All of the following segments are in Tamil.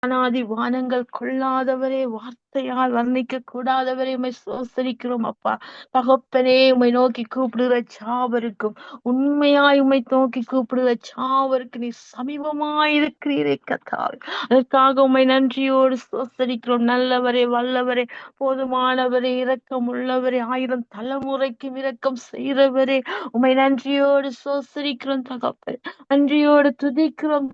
அனாதி வானங்கள் கொள்ளாதவரே, வார்த்தையால் வர்ணிக்க கூடாதவரே, உம்மை சோசரிக்கிறோம் அப்பா. தகப்பனே, உம்மை நோக்கி கூப்பிடுகிற சாவருக்கும், உண்மையாய் உம்மை நோக்கி கூப்பிடுகிற சாவருக்கு நீ சமீபமாய் இருக்கிறீரே கர்த்தாவே. அதற்காக உம்மை நன்றியோடு சோசரிக்கிறோம். நல்லவரே, வல்லவரே, போதுமானவரே, இரக்கம் உள்ளவரே, 1000 தலைமுறைக்கும் இரக்கம் செய்கிறவரே, உம்மை நன்றியோடு சோசரிக்கிறோம் தகப்பனே. நன்றியோடு துதிக்கிறோம்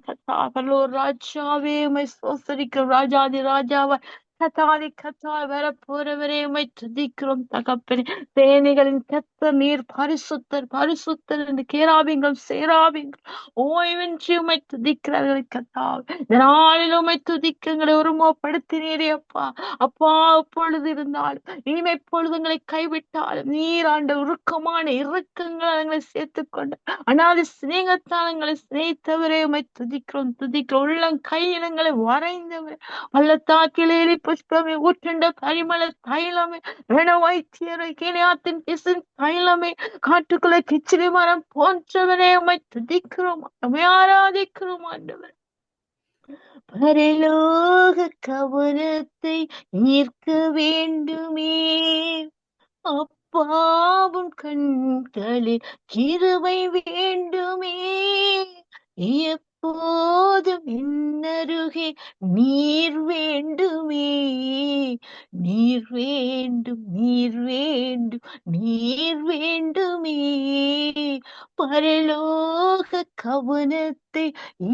பரலோக ராஜாவே, உம்மை ஸ்தோத்திரிக்கிறோம். ராஜாதி ராஜாவா கத்தாதி கத்தா வர போறவரே, உம்மை துதிக்கிறோம் தகப்பனே. தேனிகளின் கர்த்தர் நீர் பரிசுத்தர் பரிசுத்தர் என்று கேராபிங்கள் சேராபிங்கள் ஓய்வின்றி உம்மை துதிக்கிறார்கள் கத்தாவே. இந்த நாளில் உம்மை துதிக்க எங்களை ஒருமுகப்படுத்தினீரே அப்பா. அப்பா, எப்பொழுது இருந்தாலும் இனிமே எப்பொழுது எங்களை கைவிட்டாலும் நீர் ஆண்ட உருக்கமான இறுக்கங்களை எங்களை சேர்த்துக் கொண்டு அனாதி சிநேகத்தால் எங்களை சிநேகித்தவரே, உம்மை துதிக்கிறோம் துதிக்கிறோம். உள்ளம் கையிலங்களை வரைந்தவரே, பள்ளத்தாக்கிலே புஷ்பமே, ஊற்றுண்ட பரிமள தைலமே, ரண வைத்தியரை கீழியாத்தின் பிசின் தைலமே, காட்டுக்குள்ள கிச்சிலி மரம் போன்றவரே, உம்மை துதிக்கிறோம், உம்மை ஆராதிக்கிறோம் ஆண்டவர். பரலோக கவனத்தை ஈர்க்க வேண்டுமே அப்பாவும் கண்களில் கிருபை வேண்டுமே, எப்போதும் என்னருகே நீர் வேண்டுமே, நீர் வேண்டும் நீர் வேண்டும் நீர் வேண்டுமே, பரலோக கவனத்தை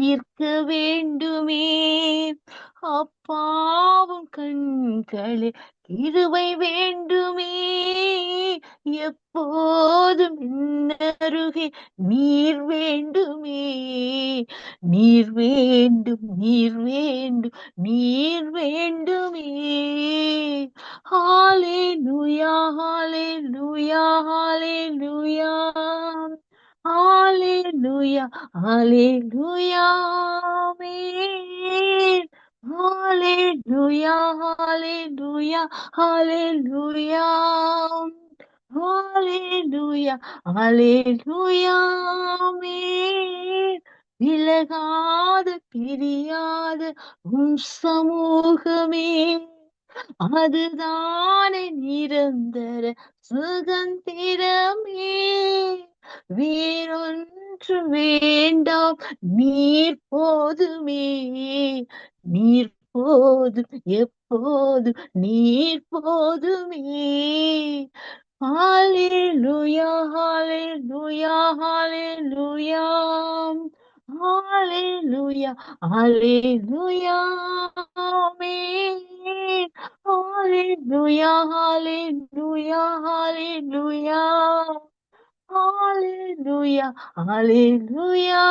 ஈர்க்க வேண்டுமே, அப்பாவும் கண்களில் கிருபை வேண்டுமே, எப்போதும் என்னருகே நீர் வேண்டுமே, நீர் வேண்டும் நீர் வேண்டும் நீர் வேண்டுமே. ஹalleluya ஹalleluya ஹalleluya ஹalleluya ஹalleluya ஆமென். ஹalleluya ஹalleluya ஹalleluya ஹalleluya ஹalleluya ஆமென். விலகாத பிரியாத உம் சமூகமே, அதுதானே நிரந்தர சுகந்திரமே, வேறொன்று வேண்டாம் நீர் போதுமே, நீர் போதும் எப்போதும் நீர் போதுமே. ஹalleluya ஹalleluya ஹalleluya ஹalleluya ஹalleluya ஆமென். ஹalleluya ஹalleluya ஹalleluya ஹalleluya ஹalleluya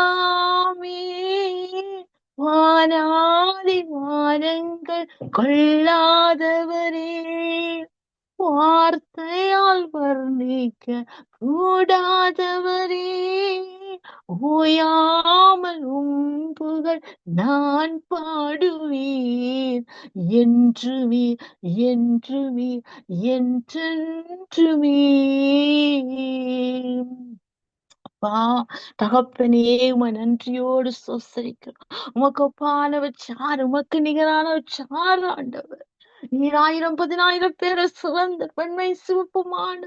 ஆமென். வானாதி வானங்கள் கொள்ளாதவரே, வார்த்தையால் வர்ணிக்க கூடாதவரே, ஓயாமல் உம் புகழ் நான் பாடுவேன், என்றுமே என்றுமே என்றென்றுமே. அப்பா, தகப்பனே, உம நன்றியோடு சோசரிக்கிறோம். உமக்கு ஒப்பானவர் சார், உமக்கு நிகரானவர் சார் ஆண்டவர். நீர் 1000 10,000 பேரை சுதந்த வெண்மை சிவப்புமான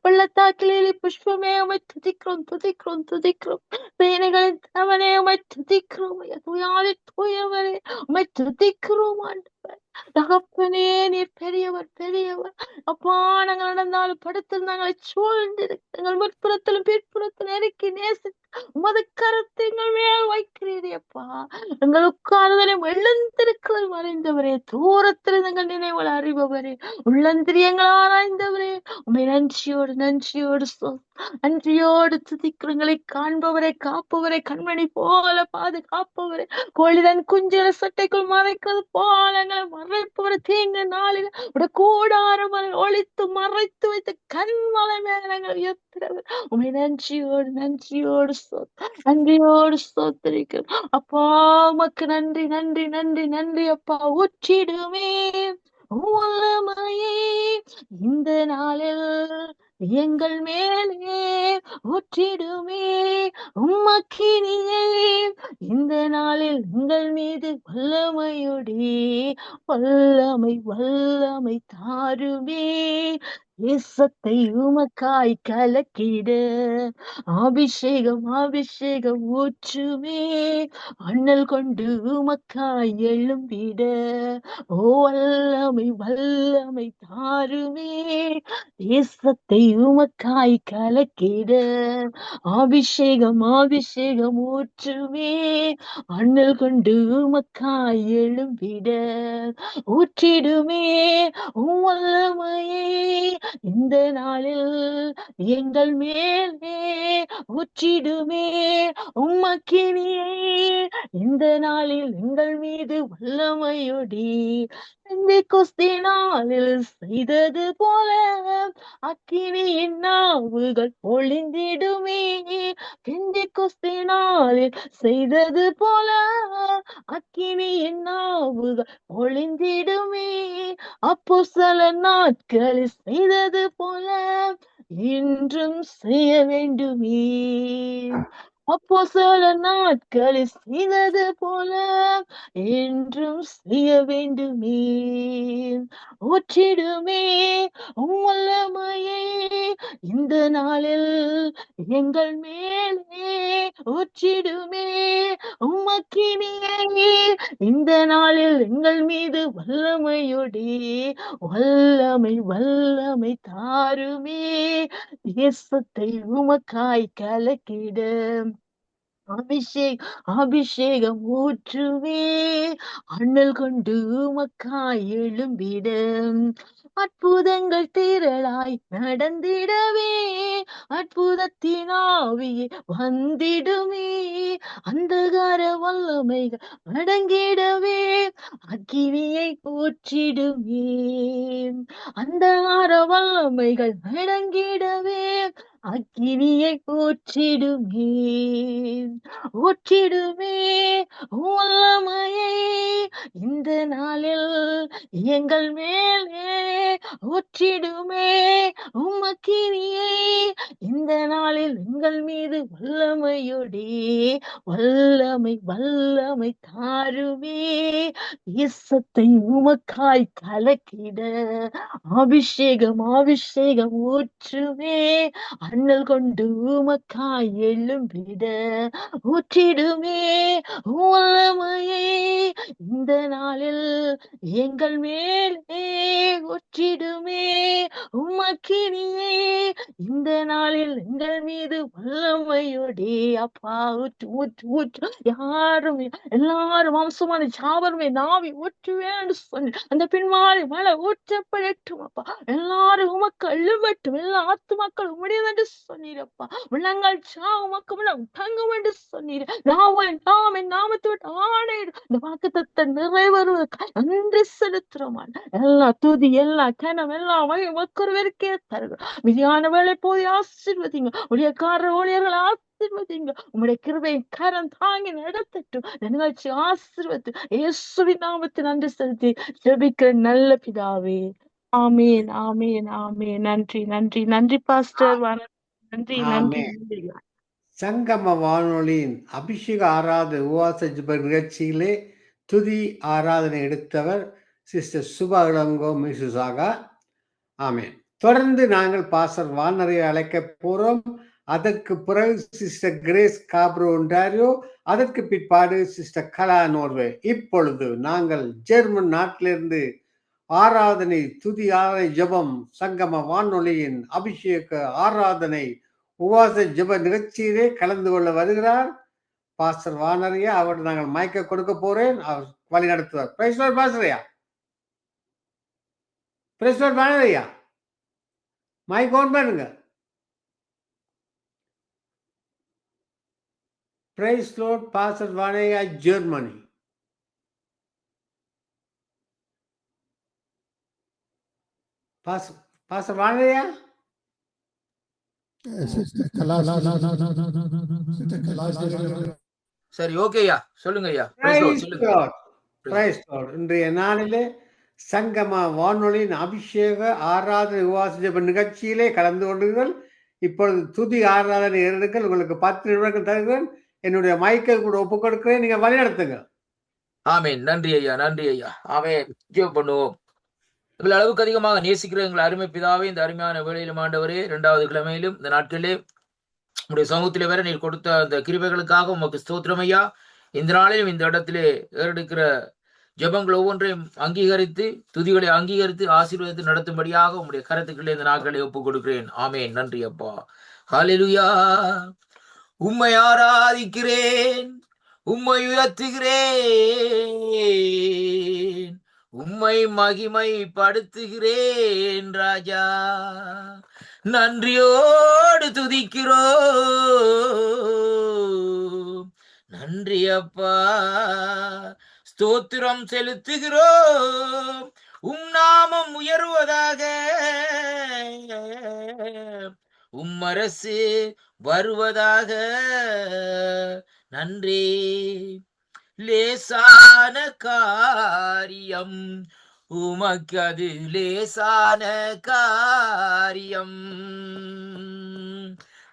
பள்ளத்தாக்கிலே புஷ்பமே, உமை துதிக்கிறோம் துதிக்கிறோம் துதிக்கிறோம். சேனைகளின் தலைவனே, உமை துதிக்கிறோம். தூயாதி தூயவரே, உமை துதிக்கிறோம் ஆண்டவர். தகப்பனே, நீர் பெரியவர் பெரியவர். அப்பா, நாங்கள் நடந்தாலும் படுத்திருந்தாங்களை சூழ்ந்திருக்கு எங்கள் முற்புறத்திலும் பிற்புறத்திலும் நெருக்கி நேசித்து உமது கரத்தை எங்கள் மேல் வைக்கிறீரே அப்பா. எங்கள் உட்கார்தலையும் எழுந்திருக்கிறதும் அறிந்தவரே, தூரத்தில் எங்கள் நினைவுகள் அறிபவரே, உள்ளந்திரியங்கள் ஆராய்ந்தவரே, உமை நன்றியோடு நன்றியோடு நன்றியோடு துதிக்கிறங்களை காண்பவரை காப்பவரை, கண்மணி போல பாதுகாப்பவரை, கோழிதன் குஞ்சில சட்டைக்குள் மறைக்கிறது போல எங்களை மறைப்பவரை, தீங்கு நாளில் உடைய கூடாரம் ஒளித்து மறைத்து வைத்த கண்மலை மேலங்கள் உயர்த்துறவர், உமை நன்றியோடு நன்றியோடு நன்றியோடு ஸ்தோத்திரிக்கிறோம் அப்பா. உமக்கு நன்றி நன்றி நன்றி நன்றி அப்பா. ஊற்றிடுமே வல்லமையே இந்த நாளில் எங்கள் மேலே ஊற்றிடுமே உம்மக்கினியை. இந்த நாளில் எங்கள் மீது வல்லமையுடி வல்லமை வல்லமை தாருமே. தேசத்தை உமக்காய் கலக்கிட அபிஷேகம் அபிஷேகம் ஊற்றுமே. அண்ணல் கொண்டு உமக்காய் எழும்பிட ஓ வல்லமை வல்லமை தாருமே. தேசத்தை உமக்காய் கலக்கிட அபிஷேகம் அபிஷேகம் ஊற்றுமே. அண்ணல் கொண்டு உமக்காய் எழும்பிட ஊற்றிடுமே உம் வல்லமையை. இந்த நாளில் எங்கள் மேலே ஊற்றிடுமே உம்மக்கினியை. இந்த நாளில் எங்கள் மீது வல்லமையொடி பெந்தைக்கோஸ்தே நாளில் செய்தது போல அக்கினியின் நாவுகள் பொழிந்திடுமே. பெந்தைக்கோஸ்தே நாளில் செய்தது போல அக்கினியின் நாவுகள் பொழிந்திடுமே. அப்போஸ்தலர் நாட்களில் செய்தது போல இன்றும் செய்ய வேண்டுமே. அப்போஸ்தலர் நாட்களில் செய்தது போல என்றும் செய்ய வேண்டுமே. ஊற்றிடுமே உம் வல்லமையை. இந்த நாளில் எங்கள் மேலே ஊற்றிடுமே உம்மக்கினியை. இந்த நாளில் எங்கள் மீது வல்லமையொடி வல்லமை வல்லமை தாருமே. தேசத்தை உமக்காய் கலக்கிட அபிஷேகம் ஊற்றுவே. அண்ணல் கொண்டு உமக்காய் எழும்பிட அற்புதங்கள் திரளாய் நடந்திடவே அற்புதத்தின் ஆவியே வந்திடுமே. அந்தகார வல்லமைகள் அடங்கிடவே அக்கினியை ஊற்றிடுமே. அந்தகார வல்லமைகள் அடங்கிடவே அக்கினியை ஊற்றிடுமே. ஊற்றிடுமே வல்லமையை. இந்த நாளில் எங்கள் மேலே ஊற்றிடுமே உம்மக்கினியை. இந்த நாளில் எங்கள் மீது வல்லமையொடி வல்லமை வல்லமை தாருமே. தேசத்தை உமக்காய் கலக்கிட அபிஷேகம் அபிஷேகம் ஊற்றுமே. அண்ணல் கொண்டு உமக்காய் எழும்பிட ஊற்றிடுமே வல்லமையை. இந்த நாளில் எங்கள் மேலே ஊற்றிடுமே உம்மக்கினியை. இந்த நாளில் எங்கள் மீது வல்லமையோடே அப்பா ஊற்று ஊற்று ஊற்று. யாரும் எல்லாரும் மாம்சமான சாவருமே நாவி ஊற்றுவேன்னு சொல்லி அந்த பின்மாறி மழை ஊற்றப்படட்டும் அப்பா. எல்லாரும் உமக்கு எழுவட்டும். எல்லா ஆத்துமாக்கள் உடையதென்று சொன்னீரப்பா. உள்ளங்கள் உமக்கு தங்கும் என்று சொன்னீர். நாம நாமத்தை விட்டு ஆணையிடு. இந்த வாக்குத்தத்தை நிறைவேறுவதற்கு நன்றி செலுத்துறோம். எல்லா துதி எல்லா கனம் எல்லா வகை மக்களுக்கே தருகிறோம். மிதியான வேலை போய் ஆசீர்வதிங்க. ஊழியக்காரர் ஊழியர்கள் ஆசீர்வதிங்க. உங்களுடைய கிருபையின் கரம் தாங்கி நடத்தட்டும். நிகழ்ச்சி ஆசீர்வதி இயேசுவின் நாமத்தில் நன்றி செலுத்தி ஜெபிக்கிற நல்ல பிதாவே. ஆமேன் ஆமேன் ஆமேன். நன்றி நன்றி நன்றி பாஸ்டர். நன்றி நன்றி. சங்கம வானொலியின் அபிஷேக ஆராதனை உபவாச ஜெப நிகழ்ச்சியிலே துதி ஆராதனை எடுத்தவர் சிஸ்டர் சுபா இளங்கோ மிசுசாகா. ஆமேன். தொடர்ந்து நாங்கள் பாஸ்டர் வானரை அழைக்க போறோம். அதற்கு பிறகு சிஸ்டர் கிரேஸ் காப்ரோ ஒன்டாரியோ, அதற்கு பிற்பாடு சிஸ்டர் கலா நோர்வே. இப்பொழுது நாங்கள் ஜெர்மன் நாட்டிலிருந்து ஆராதனை துதி ஆராதனை ஜெபம் சங்கம வானொலியின் அபிஷேக ஆராதனை உபவாச ஜெப நிகழ்ச்சியிலே கலந்து கொள்ள வருகிறார் பாஸ்டர் வானரையா. அவர் நாங்கள் மைக்க கொடுக்க போறேன். அவர் வழி நடத்துவார். பிரைஸ் லார்ட் பாஸ்டரையா. பிரைஸ் லார்ட் வானரையா. மைக் ஆன் பண்ணுங்க. பிரைஸ் லார்ட் பாஸ்டர் வானரையா, ஜெர்மனி. பாஸ்டர் வானரையா. சரி, ஓகேயா, சொல்லுங்க ஐயா. இன்றைய நாளிலே சங்கம வானொலியின் அபிஷேக ஆராதனை உபவாச ஜெப நிகழ்ச்சியிலே கலந்து கொண்டீர்கள். இப்பொழுது துதி ஆராதனை ஏறெடுங்கள். உங்களுக்கு 10 நிமிடங்கள் தருகிறேன். என்னுடைய மைக்கை கூட ஒப்புக் கொடுக்கிறேன். நீங்க வழிநடத்துங்க. ஆமேன். நன்றி ஐயா, நன்றி ஐயா. ஆமேன். ஜெபம் பண்ணுவோம். எங்கள் அளவுக்கு அதிகமாக நேசிக்கிற எங்கள் அருமை பிதாவே, இந்த அருமையான வேளையிலும் ஆண்டவரே, 2வது கிழமையிலும் இந்த நாட்களிலே உடைய சமூகத்திலே வேற நீர் கொடுத்த அந்த கிருபைகளுக்காக உமக்கு ஸ்தோத்திரம் ஐயா. இந்த நாளிலும் இந்த இடத்திலே ஏறெடுக்கிற ஜெபங்கள் ஒவ்வொன்றையும் அங்கீகரித்து, துதிகளை அங்கீகரித்து, ஆசீர்வாதத்தை நடத்தும்படியாக உங்களுடைய கருத்துக்களே இந்த நாட்களை ஒப்புக் கொடுக்கிறேன். ஆமேன். நன்றி அப்பா. ஹல்லேலூயா. உம்மை ஆராதிக்கிறேன், உம்மை உயர்த்துகிறேன், உம்மை மகிமைப்படுத்துகிறேன் ராஜா. நன்றியோடு துதிக்கிறோம், நன்றி அப்பா. ஸ்தோத்திரம் செலுத்துகிறோம், உம் நாமம் உயர்வதாக, உம்மரசு வருவதாக. நன்றி. லேசான காரியம் உமக்கு, அது லேசான காரியம்,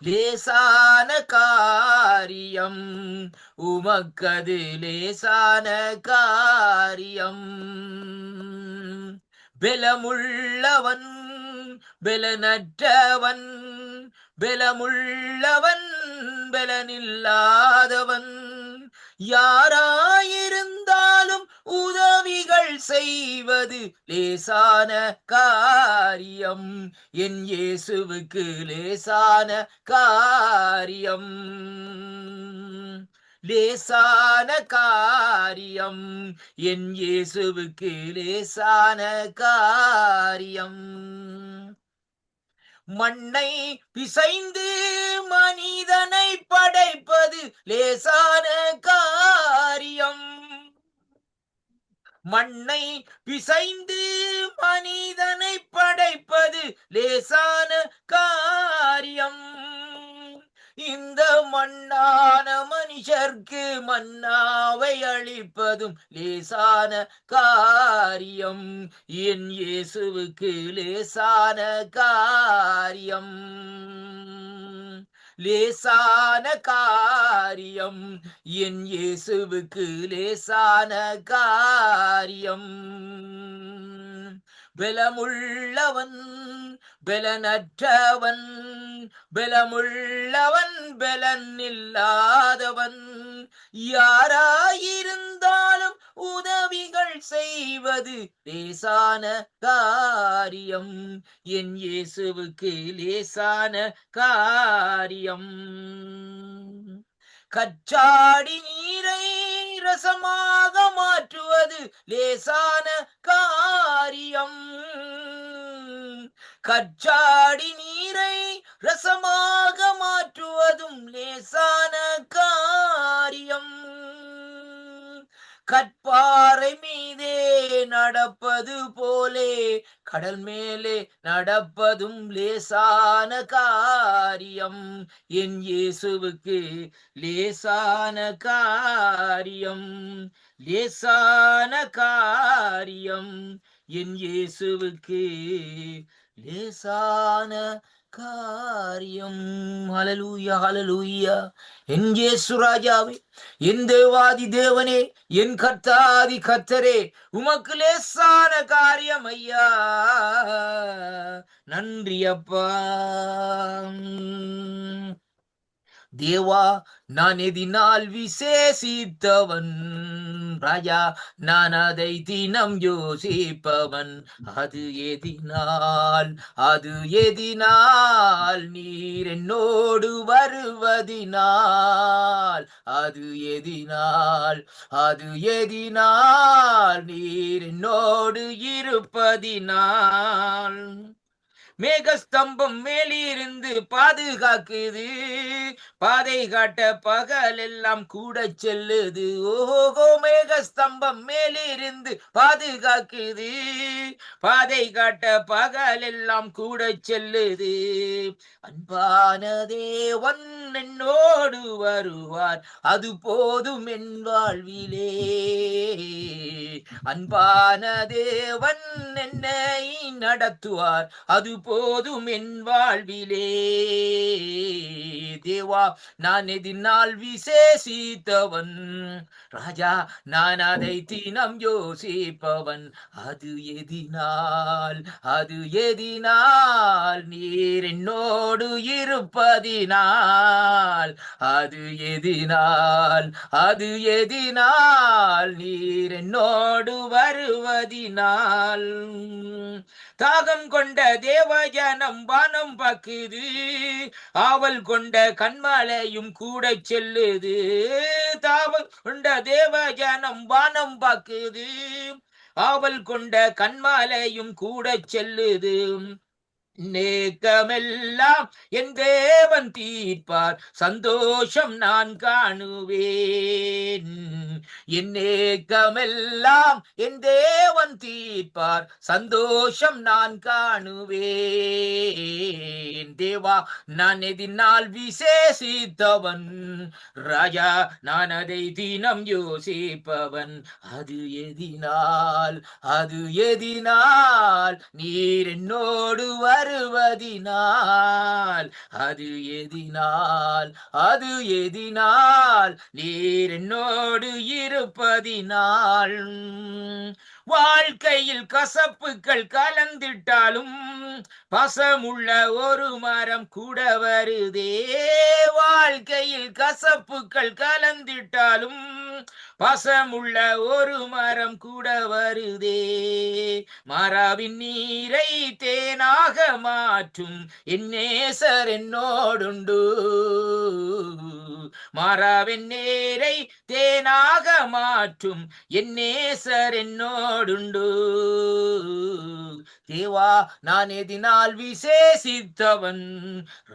லேசான காரியம் உமக்கு, அது லேசான காரியம். பெலமுள்ளவன் பெலனற்றவன், பெலமுள்ளவன் பெலனில்லாதவன், யாராயிருந்தாலும் உதவிகள் செய்வது லேசான காரியம். என் இயேசுவுக்கு லேசான காரியம், லேசான காரியம். என் இயேசுவுக்கு லேசான காரியம். மண்ணை பிசைந்து மனிதனை படைப்பது லேசான காரியம், மண்ணை பிசைந்து மனிதனை படைப்பது லேசான காரியம். இந்த மண்ணான மனுஷர்க்கு மன்னாவை அளிப்பதும் லேசான காரியம். என் இயேசுவுக்கு லேசான காரியம், லேசான காரியம். என் இயேசுவுக்கு லேசான காரியம். பெலமுள்ளவன் பெலனற்றவன், பெலமுள்ளவன் பெலன் இல்லாதவன், யாராயிருந்தாலும் உதவிகள் செய்வது லேசான காரியம். என் இயேசுவுக்கு லேசான காரியம். கச்சாடி நீரை ரசமாக மாற்றுவது லேசான காரியம், கச்சாடி நீரை ரசமாக மாற்றுவதும் லேசான காரியம். கற்பாறை மீதே நடப்பது போலே கடல் மேலே நடப்பதும் லேசான காரியம். என் இயேசுவுக்கு லேசான காரியம், லேசான காரியம். என் இயேசுவுக்கு லேசான காரியம். ஹல்லேலூயா, ஹல்லேலூயா. என் இயேசு ராஜாவே, என் தேவாதி தேவனே, என் கர்த்தாதி கர்த்தரே, உமக்கு லேசான காரியம் ஐயா. நன்றி அப்பா. தேவா, நான் எதினால் விசேஷித்தவன் ராஜா, நான் அதை தினம் யோசிப்பவன். அது எதினால், அது எதினால், நீர் என்னோடு வருவதினால், அது எதினால், அது எதினால், நீர் என்னோடு இருப்பதினால். மேகஸ்தம்பம் மேலிருந்து பாதுகாக்குது, பாதை காட்ட பகல் எல்லாம் கூட செல்லுது. ஓஹோ, மேகஸ்தம்பம் மேலிருந்து பாதுகாக்குது, பாதை காட்ட பகல் எல்லாம் கூட செல்லுது. அன்பான தேவன் என்னோடு வருவார், அது போதும் என் வாழ்விலே. அன்பான தேவன் என்னை நடத்துவார், அது போதும் என் வாழ்விலே. தேவா, நான் எதினால் விசேஷித்தவன், ராஜா நான் அதை தினம் யோசிப்பவன். அது எதினால், அது எதினால், நீர் என்னோடு இருப்பதினால். அது எதினால், அது எதினால், நீர் என்னோடு வருவதினால். தாகம் கொண்ட தேவஜனம் வானம் பாக்குது, ஆவல் கொண்ட கண்மலையும் கூட செல்லுது. தாகம் கொண்ட தேவஜனம் வானம் பாக்குது, ஆவல் கொண்ட கண்மலையும் கூட செல்லுது. நேக்கமெல்லாம் என் தேவன் தீர்ப்பார், சந்தோஷம் நான் காணுவேன். என் நேக்கமெல்லாம் என் தேவன் தீர்ப்பார், சந்தோஷம் நான் காணுவேன். தேவா, நான் எதினால் விசேஷித்தவன், ராஜா நான் அதை தினம் யோசிப்பவன். அது எதினால், அது எதினால், நீர் என்னோடு வருவதினால். அது எதினால், அது எதினால், நீர் என்னோடு இருப்பதினால். வாழ்க்கையில் கசப்புகள் கலந்திட்டாலும் பசமுள்ள ஒரு மரம் கூட வருதே. வாழ்க்கையில் கசப்புகள் கலந்திட்டாலும் பசமுள்ள ஒரு மரம் கூட வருதே. மாறாவின் நீரை தேனாக மாற்றும் என் நேசர் என்னோடுண்டு. மாறாவின் நீரை தேனாக மாற்றும் என் நேசர் என்னோடுண்டு. தேவா, நான் எதினால் விசேஷித்தவன்,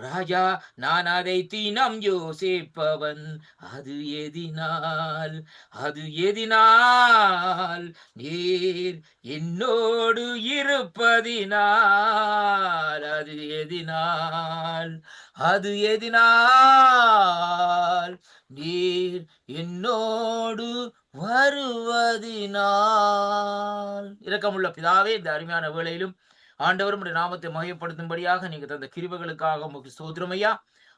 ராஜா நான் அதை தினம் யோசிப்பவன். அது எதினால், அது எதினால், நீர் என்னோடு இருப்பதினால். அது எதினால், அது எதினால், நீர் என்னோடு வருவதினால். இரக்கமுள்ள பிதாவே, இந்த அருமையான வேளையிலும் ஆண்டவர் உம்முடைய நாமத்தை மகிமைப்படுத்தும்படியாக நீங்க தந்த கிருபைகளுக்காக உமக்கு ஸ்தோத்திரம் ஐயா.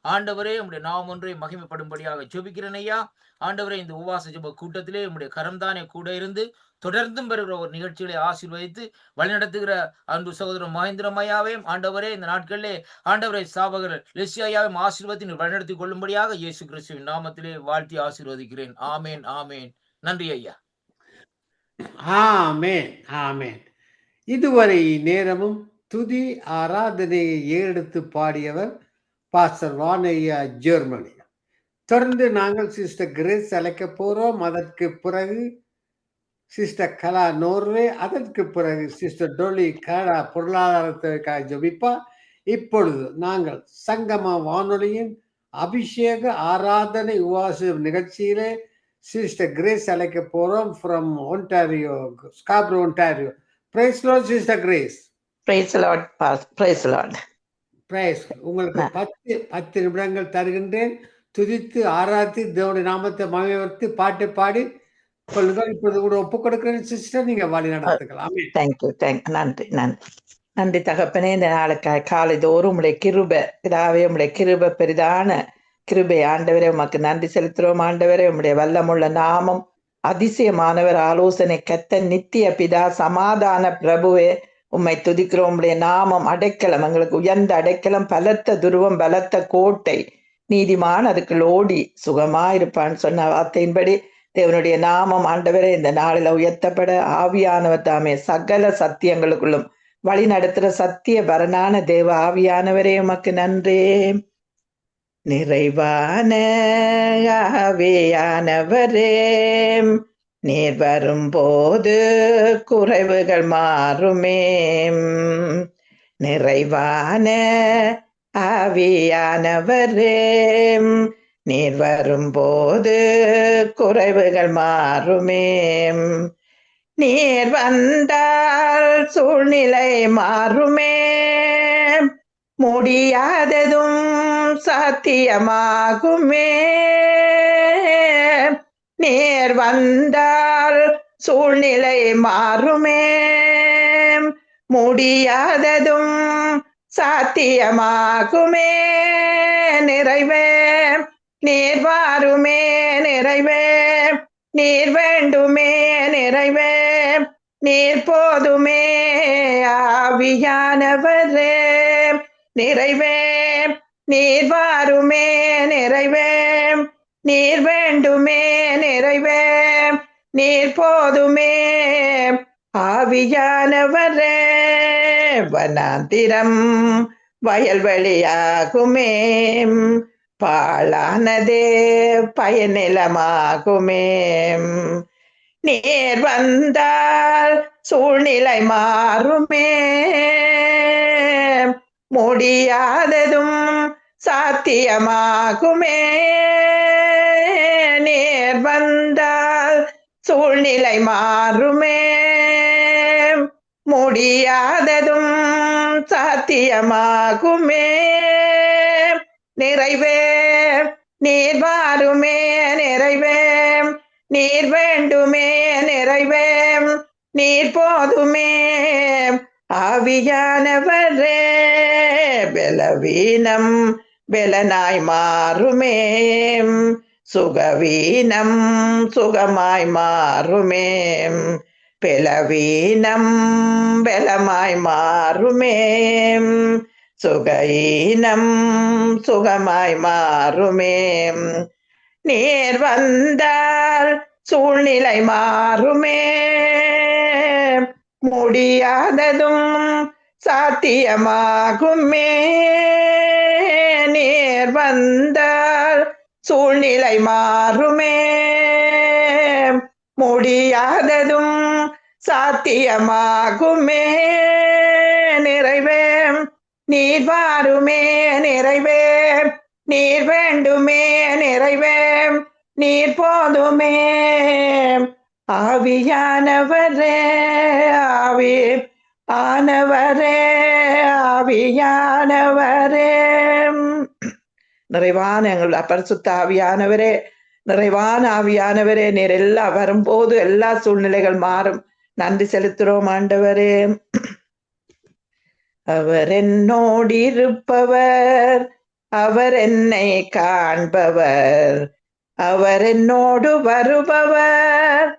ஆண்டவரே, உம்முடைய நாமம் ஒன்றை மகிமைப்படும்படியாக ஜெபிக்கிறேன் ஐயா. ஆண்டவரே, இந்த உபவாச ஜெப கூட்டத்திலே உம்முடைய கரம்தானே கூட இருந்து தொடர்ந்தும் பெறுகிற ஒரு நிகழ்ச்சிகளை ஆசீர்வதித்து வழிநடத்துகிற அன்பு சகோதரர் மகேந்திரமையாவையும் ஆண்டவரே, இந்த நாட்களிலே ஆண்டவரை சாபகர் லெசியாவையும் ஆசீர்வதித்து வழிநடத்தி கொள்ளும்படியாக இயேசு கிறிஸ்துவின் நாமத்திலே வாழ்த்தி ஆசீர்வதிக்கிறேன். ஆமேன், ஆமேன். நன்றி ஐயா. ஆமேன், ஆமேன். இதுவரை நேரமும் துதி ஆராதனையை ஏறெடுத்து பாடியவர் பாஸ்டர் வானையா, ஜெர்மனி. தொடர்ந்து நாங்கள் சிஸ்டர் கிரேஸ் அழைக்க போறோம். அதற்கு பிறகு சிஸ்டர் கலா, நோர்வே. அதற்கு பிறகு சிஸ்டர் டொலி, கனடா பொருளாதாரத்திற்காக ஜெபிப்பா. இப்பொழுது நாங்கள் சங்கம வானொலியின் அபிஷேக ஆராதனை உபவாச நிகழ்ச்சியிலே சிஸ்டர் கிரேஸ் அழைக்க போறோம் from Ontario, Scarborough, Ontario. Praise Lord sister Grace. Praise Lord, praise Lord. Praise. உங்களுக்கு 10 நிமிடங்கள் தருகின்றேன். துதித்து ஆராய்ச்சி தேவனுடைய நாமத்தை மகிமைப்படுத்தி பாட்டு பாடி கொள்ளுங்கள். இப்போது கூட ஒப்பு கொடுக்கிறேன் சிஸ்டர், நீங்க வழி நடத்துக்கலாம். தேங்க்யூ, நன்றி, நன்றி, நன்றி தகப்பனே. இந்த நாளுக்காய் காலை தோறும் உடைய கிருபை பிதாவே, உடைய கிருபை பெரிதான கிருபை ஆண்டவரே, உமக்கு நன்றி செலுத்துறோம். ஆண்டவரே, உம்முடைய வல்லமுள்ள நாமம் அதிசயமானவர், ஆலோசனை கர்த்தர், நித்திய பிதா, சமாதான பிரபுவே, உம்மை துதிக்கிறோம். உம்முடைய நாமம் அடைக்கலம், எங்களுக்கு உயர்ந்த அடைக்கலம், பலத்த துருவம், பலத்த கோட்டை, நீதிமான் அதுக்கு ஓடி சுகமா இருப்பான்னு சொன்ன வார்த்தையின்படி தேவனுடைய நாமம் ஆண்டவரே இந்த நாளில் உயர்த்தப்பட ஆவியானவர் தாமே சகல சத்தியங்களுக்குள்ளும் வழி நடத்துற சத்திய பரனான தேவ ஆவியானவரே, உமக்கு நன்றே. நிறைவான ஆவியானவரே, நீர் வரும்போது குறைவுகள் மாறுமே. நிறைவான ஆவியானவரே, நீர் வரும்போது குறைவுகள் மாறுமே. நீர் வந்தால் சூழ்நிலை மாறுமே, முடியாததும் சாத்தியமாகுமே. நீர் வந்தால் சூழ்நிலை மாறுமே, முடியாததும் சாத்தியமாகுமே. நிறைவே நீர் வாருமே, நிறைவே நீர் வேண்டுமே, நிறைவே நீர் போதுமே. ஆவியானவரே, நிறைவே நீர் வாருமே, நிறைவே நீர் வேண்டுமே, நிறைவே நீர் போதுமே. ஆவியானவரே, வனாந்திரம் வயல்வெளியாகுமே, பாழானதே பயனிலமாகுமே. நீர் வந்தால் சூழ்நிலை மாறுமே, முடியாததும் சாத்தியமாகுமே. நீர் வந்தால் சூழ்நிலை மாறுமே, முடியாததும் சாத்தியமாகுமே. நிறைவே நீர் வாருமே, நிறைவே நீர் வேண்டுமே, நிறைவே நீர் போதுமே. ஆவியானவரே, பலவீனம் பலனாய் மாறுமே, சுகவீனம் சுகமாய் மாறுமே. பலவீனம் பலமாய் மாறுமே, சுகஈனம் சுகமாய் மாறுமே. நீர் வந்தால் சூழ்நிலை மாறுமே, முடியாததும் சாத்தியமாகுமே. நீர் வந்தால் சூழ்நிலை மாறுமே, முடியாததும் சாத்தியமாகுமே. நிறைவே நீர் வாருமே, நிறைவே நீர் வேண்டுமே, நிறைவே நீர் போதுமே. ஆவியானவரே, ஆவி ஆனவரே, ஆவியானவரே. நிறைவான எங்கள் பரிசுத்த ஆவியானவரே, நிறைவான ஆவியானவரே, நீர் எல்லாம் வரும்போது எல்லா சூழ்நிலைகள் மாறும். நன்றி செலுத்துறோம் ஆண்டவரே. அவர் என்னோடு இருப்பவர், அவர் என்னை காண்பவர், அவர் என்னோடு வருபவர்,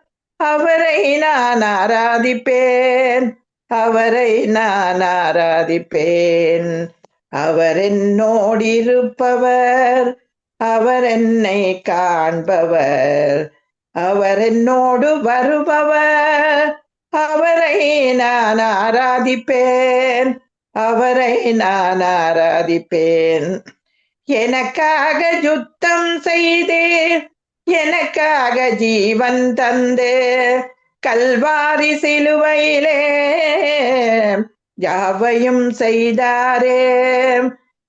அவரை நான் ஆராதிப்பேன், அவரை நான் ஆராதிப்பேன். அவர் என்னோடு இருப்பவர், அவர் என்னை காண்பவர், அவர் என்னோடு வருபவர், அவரை நான் ஆராதிப்பேன், அவரை நான் ஆராதிப்பேன். எனக்காக யுத்தம் செய்தீர், எனக்காக ஜீவன் தந்து கல்வாரி சிலுவையிலே யாவையும் செய்தாரே.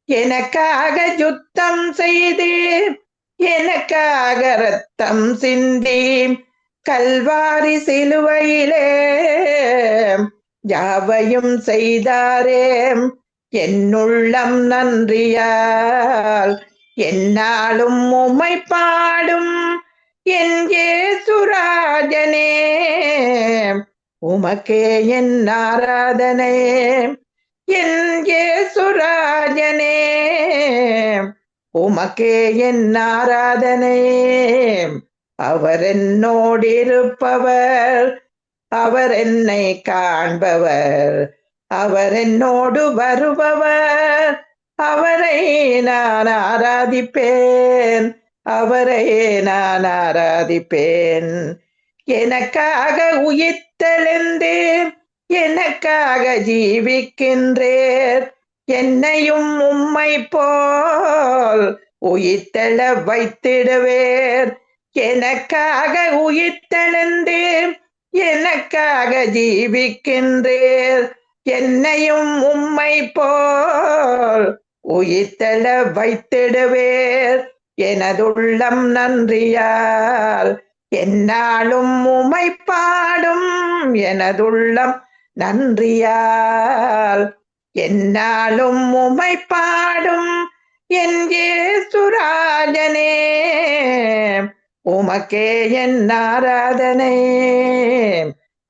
எனக்காக யுத்தம் செய்தீர், எனக்காக ரத்தம் சிந்தி கல்வாரி சிலுவையிலே யாவையும் செய்தாரே. என்னுள்ளம் நன்றியால் என்னாலும் உம்மை பாடும் என் இயேசுராஜனே. உமக்கே என் ஆராதனை, என் இயேசுராஜனே. உமக்கே என் ஆராதனை. அவர் என்னோடு இருப்பவர், அவர் என்னை காண்பவர், அவர் என்னோடு வருபவர், அவரை நான் ஆராதிப்பேன், அவரை நான் ஆராதிப்பேன். எனக்காக உயிர்த்தெழுந்தீர், எனக்காக ஜீவிக்கின்றேர், என்னையும் உம்மை போல் உயிர்த்தெழ வைத்திடுவேர். எனக்காக உயிர்த்தெழுந்தீர், எனக்காக ஜீவிக்கின்றேர், என்னையும் உம்மை போல் உயிர்த்தெழ வைத்திடுவேர் எனதுள்ளம் நன்றியால் என்னாலும் உம்மை பாடும் எனதுள்ளம் நன்றியால் என்னாலும் உம்மை பாடும் என் இயேசுராஜனே உமக்கே என் ஆராதனை.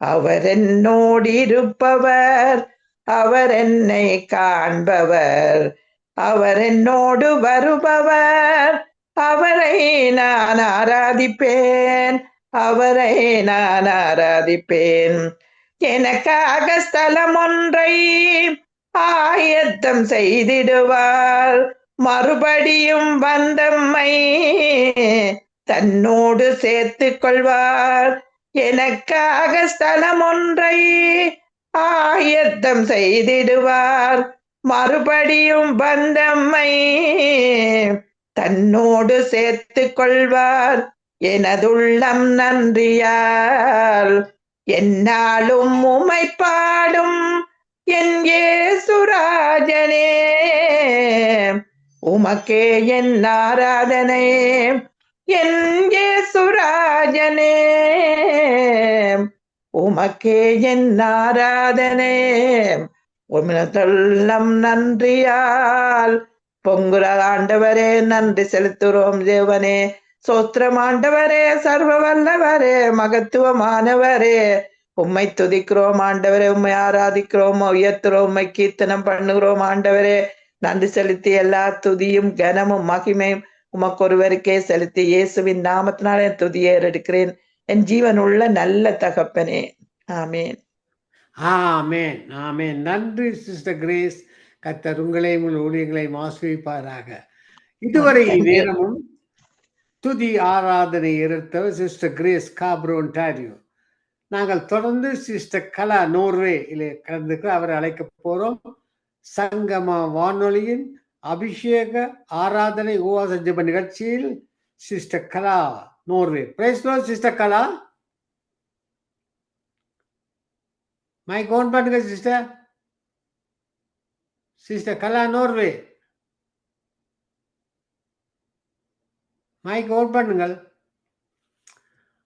அவர் என்னோடு இருப்பவர், அவர் என்னை காண்பவர், அவர் என்னோடு வருபவர், அவரை நான் ஆராதிப்பேன், அவரை நான் ஆராதிப்பேன். எனக்காக ஸ்தலம் ஒன்றை ஆயத்தம் செய்திடுவார், மறுபடியும் வந்தம்மை தன்னோடு சேர்த்து கொள்வார். எனக்காக ஸ்தலம் ஒன்றை ஆயத்தம் செய்திடுவார், மறுபடியும் வந்தம்மை தன்னோடு சேர்த்து கொள்வார். எனதுள்ளம் நன்றியால் என்னாலும் உம்மை பாடும் என் இயேசுராஜனே உமக்கே என் ஆராதனை. என் இயேசுராஜனே உமக்கே என் ஆராதனை. உம்மிடம் நன்றியால் பொங்குற ஆண்டவரே நன்றி செலுத்துகிறோம் தேவனே. சோத்திரம் ஆண்டவரே, சர்வ வல்லவரே, மகத்துவமானவரே, உம்மை துதிக்கிறோம் ஆண்டவரே, உம்மை ஆராதிக்கிறோம், உயர்த்துறோம், உம்மை கீர்த்தனம் பண்ணுகிறோம் ஆண்டவரே. நன்றி செலுத்தி எல்லா துதியும் கனமும் மகிமையும் உமக்கு ஒருவருக்கே செலுத்தி இயேசுவின் நாமத்தினாலே துதியை எடுக்கிறேன் என் ஜீவன் உள்ள நல்ல தகப்பனே. ஆமேன். ஆமேன் ஆமேன். நன்றி சிஸ்டர் கிரேஸ். கர்த்தர் உங்களையும் ஊழியங்களையும் ஆசீர்வதிப்பாராக. இதுவரை நேரமும் துதி ஆராதனை எடுத்தவர் சிஸ்டர் கிரேஸ் காப்ரோ ஒன்டாரியோ. நாங்கள் தொடர்ந்து சிஸ்டர் கலா நோர்வேயிலே கலந்துக்க அவரை அழைக்க போறோம். சங்கம வானொலியின் அபிஷேக ஆராதனை உபவாச ஜெப நிகழ்ச்சியில் sister Kala Norway. Praise Lord sister Kala. Mike on பண்ணுங்க sister. Sister Kala Norway, mike on பண்ணுங்கள்.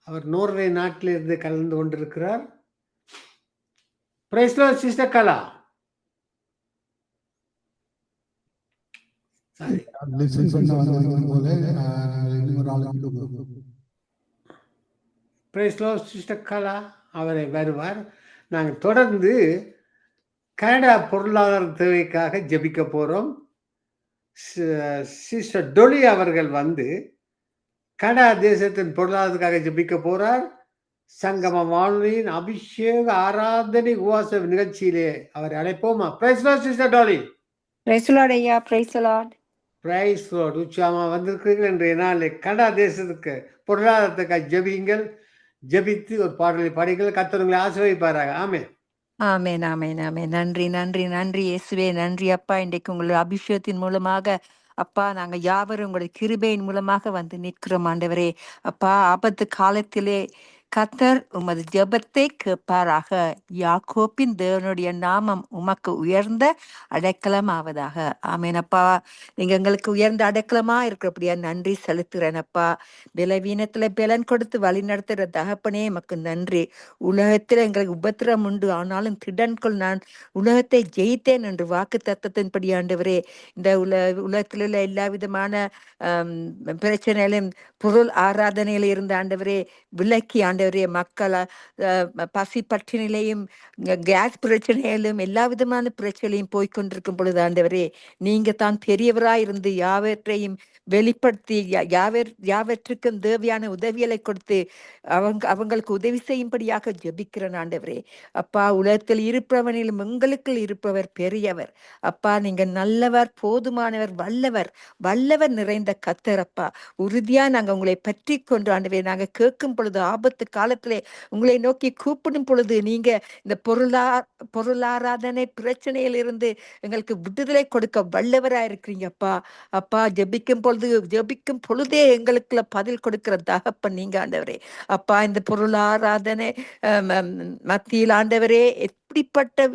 அவர் நோர்வே நாட்டிலிருந்து கலந்து கொண்டிருக்கிறார். Praise Lord sister Kala. Praise Lord sister Kala அவரை வருவார். நாங்கள் தொடர்ந்து கனடா பொருளாதார தேவைக்காக ஜெபிக்க போறோம். சிஸ்டர் டொலி அவர்கள் வந்து கனடா தேசத்தின் பொருளாதாரத்துக்காக ஜெபிக்க போறார். சங்கம வானொலியின் அபிஷேக ஆராதனை உபவாச நிகழ்ச்சியிலே அவர் அழைப்போமா? Praise Lord sister Dolly. Praise Lord ஐயா. Praise Lord. Praise Lord. உச்சாமா வந்திருக்கிறீர்கள் இன்றைய நாளே கனடா தேசத்துக்கு பொருளாதாரத்துக்காக ஜெபியுங்கள். ஜெபித்து ஒரு பாடலை பாடுங்கள். கர்த்தர் உங்களை ஆசீர்வதிப்பாராக. ஆமென். ஆமென் ஆமென் ஆமென். நன்றி நன்றி நன்றி இயேசுவே. நன்றி அப்பா. இன்றைக்கு உங்களுடைய அபிஷேகத்தின் மூலமாக அப்பா நாங்க யாவரும் உங்களுடைய கிருபையின் மூலமாக வந்து நிற்கிறோம் ஆண்டவரே. அப்பா ஆபத்து காலத்திலே கர்த்தர் உமது ஜெபத்தை கேட்பாராக. யாக்கோப்பின் தேவனுடைய நாமம் உமக்கு உயர்ந்த அடைக்கலமாவதாக. ஆமேன் அப்பா. நீங்க எங்களுக்கு உயர்ந்த அடைக்கலமா இருக்கிறபடியா நன்றி செலுத்துறேன் அப்பா. பலவீனத்துல பலன் கொடுத்து வழி நடத்துகிற தகப்பனே எமக்கு நன்றி. உலகத்துல எங்களுக்கு உபத்திரம் உண்டு, ஆனாலும் திடன்கொள் நான் உலகத்தை ஜெயித்தேன் என்று வாக்கு தத்தத்தின்படி ஆண்டவரே இந்த உலகத்தில் உள்ள எல்லா விதமான பிரச்சனையிலும் பொருள் ஆராதனையில இருந்த ஆண்டவரே விலக்கி ஆண்டவரே மக்களை பசி பட்டினிலையும் கேஸ் பிரச்சனையிலும் எல்லா விதமான பிரச்சனையும் போய்கொண்டிருக்கும் பொழுது ஆண்டவரே நீங்க தான் பெரியவராய் இருந்து யாவற்றையும் வெளிப்படுத்தி யாவற்றுக்கும் தேவையான உதவிகளை கொடுத்து அவங்களுக்கு உதவி செய்யும்படியாக ஜெபிக்கிறேன் ஆண்டவரே. அப்பா உலகத்தில் இருப்பவனிலும் உங்களுக்குள் இருப்பவர் பெரியவர் அப்பா. நீங்க நல்லவர், போதுமானவர், வல்லவர் நிறைந்த கர்த்தர் அப்பா. உறுதியா நாங்க உங்களை பற்றி கொண்டு ஆண்டவரே நாங்க கேட்கும் பொழுது ஆபத்து காலத்திலே உங்களை நோக்கி கூப்பிடும் பொழுது நீங்க இந்த பொருளாராதனை பிரச்சனையில் இருந்து எங்களுக்கு விடுதலை கொடுக்க வல்லவராக இருக்கிறீங்க அப்பா. அப்பா ஜெபிக்கும் பொழுதே எங்களுக்குள்ள பதில் கொடுக்கிற தகப்பன் நீங்க ஆண்டவரே. அப்பா இந்த பொருளாராதனை மத்தியில் ஆண்டவரே எப்படிப்பட்ட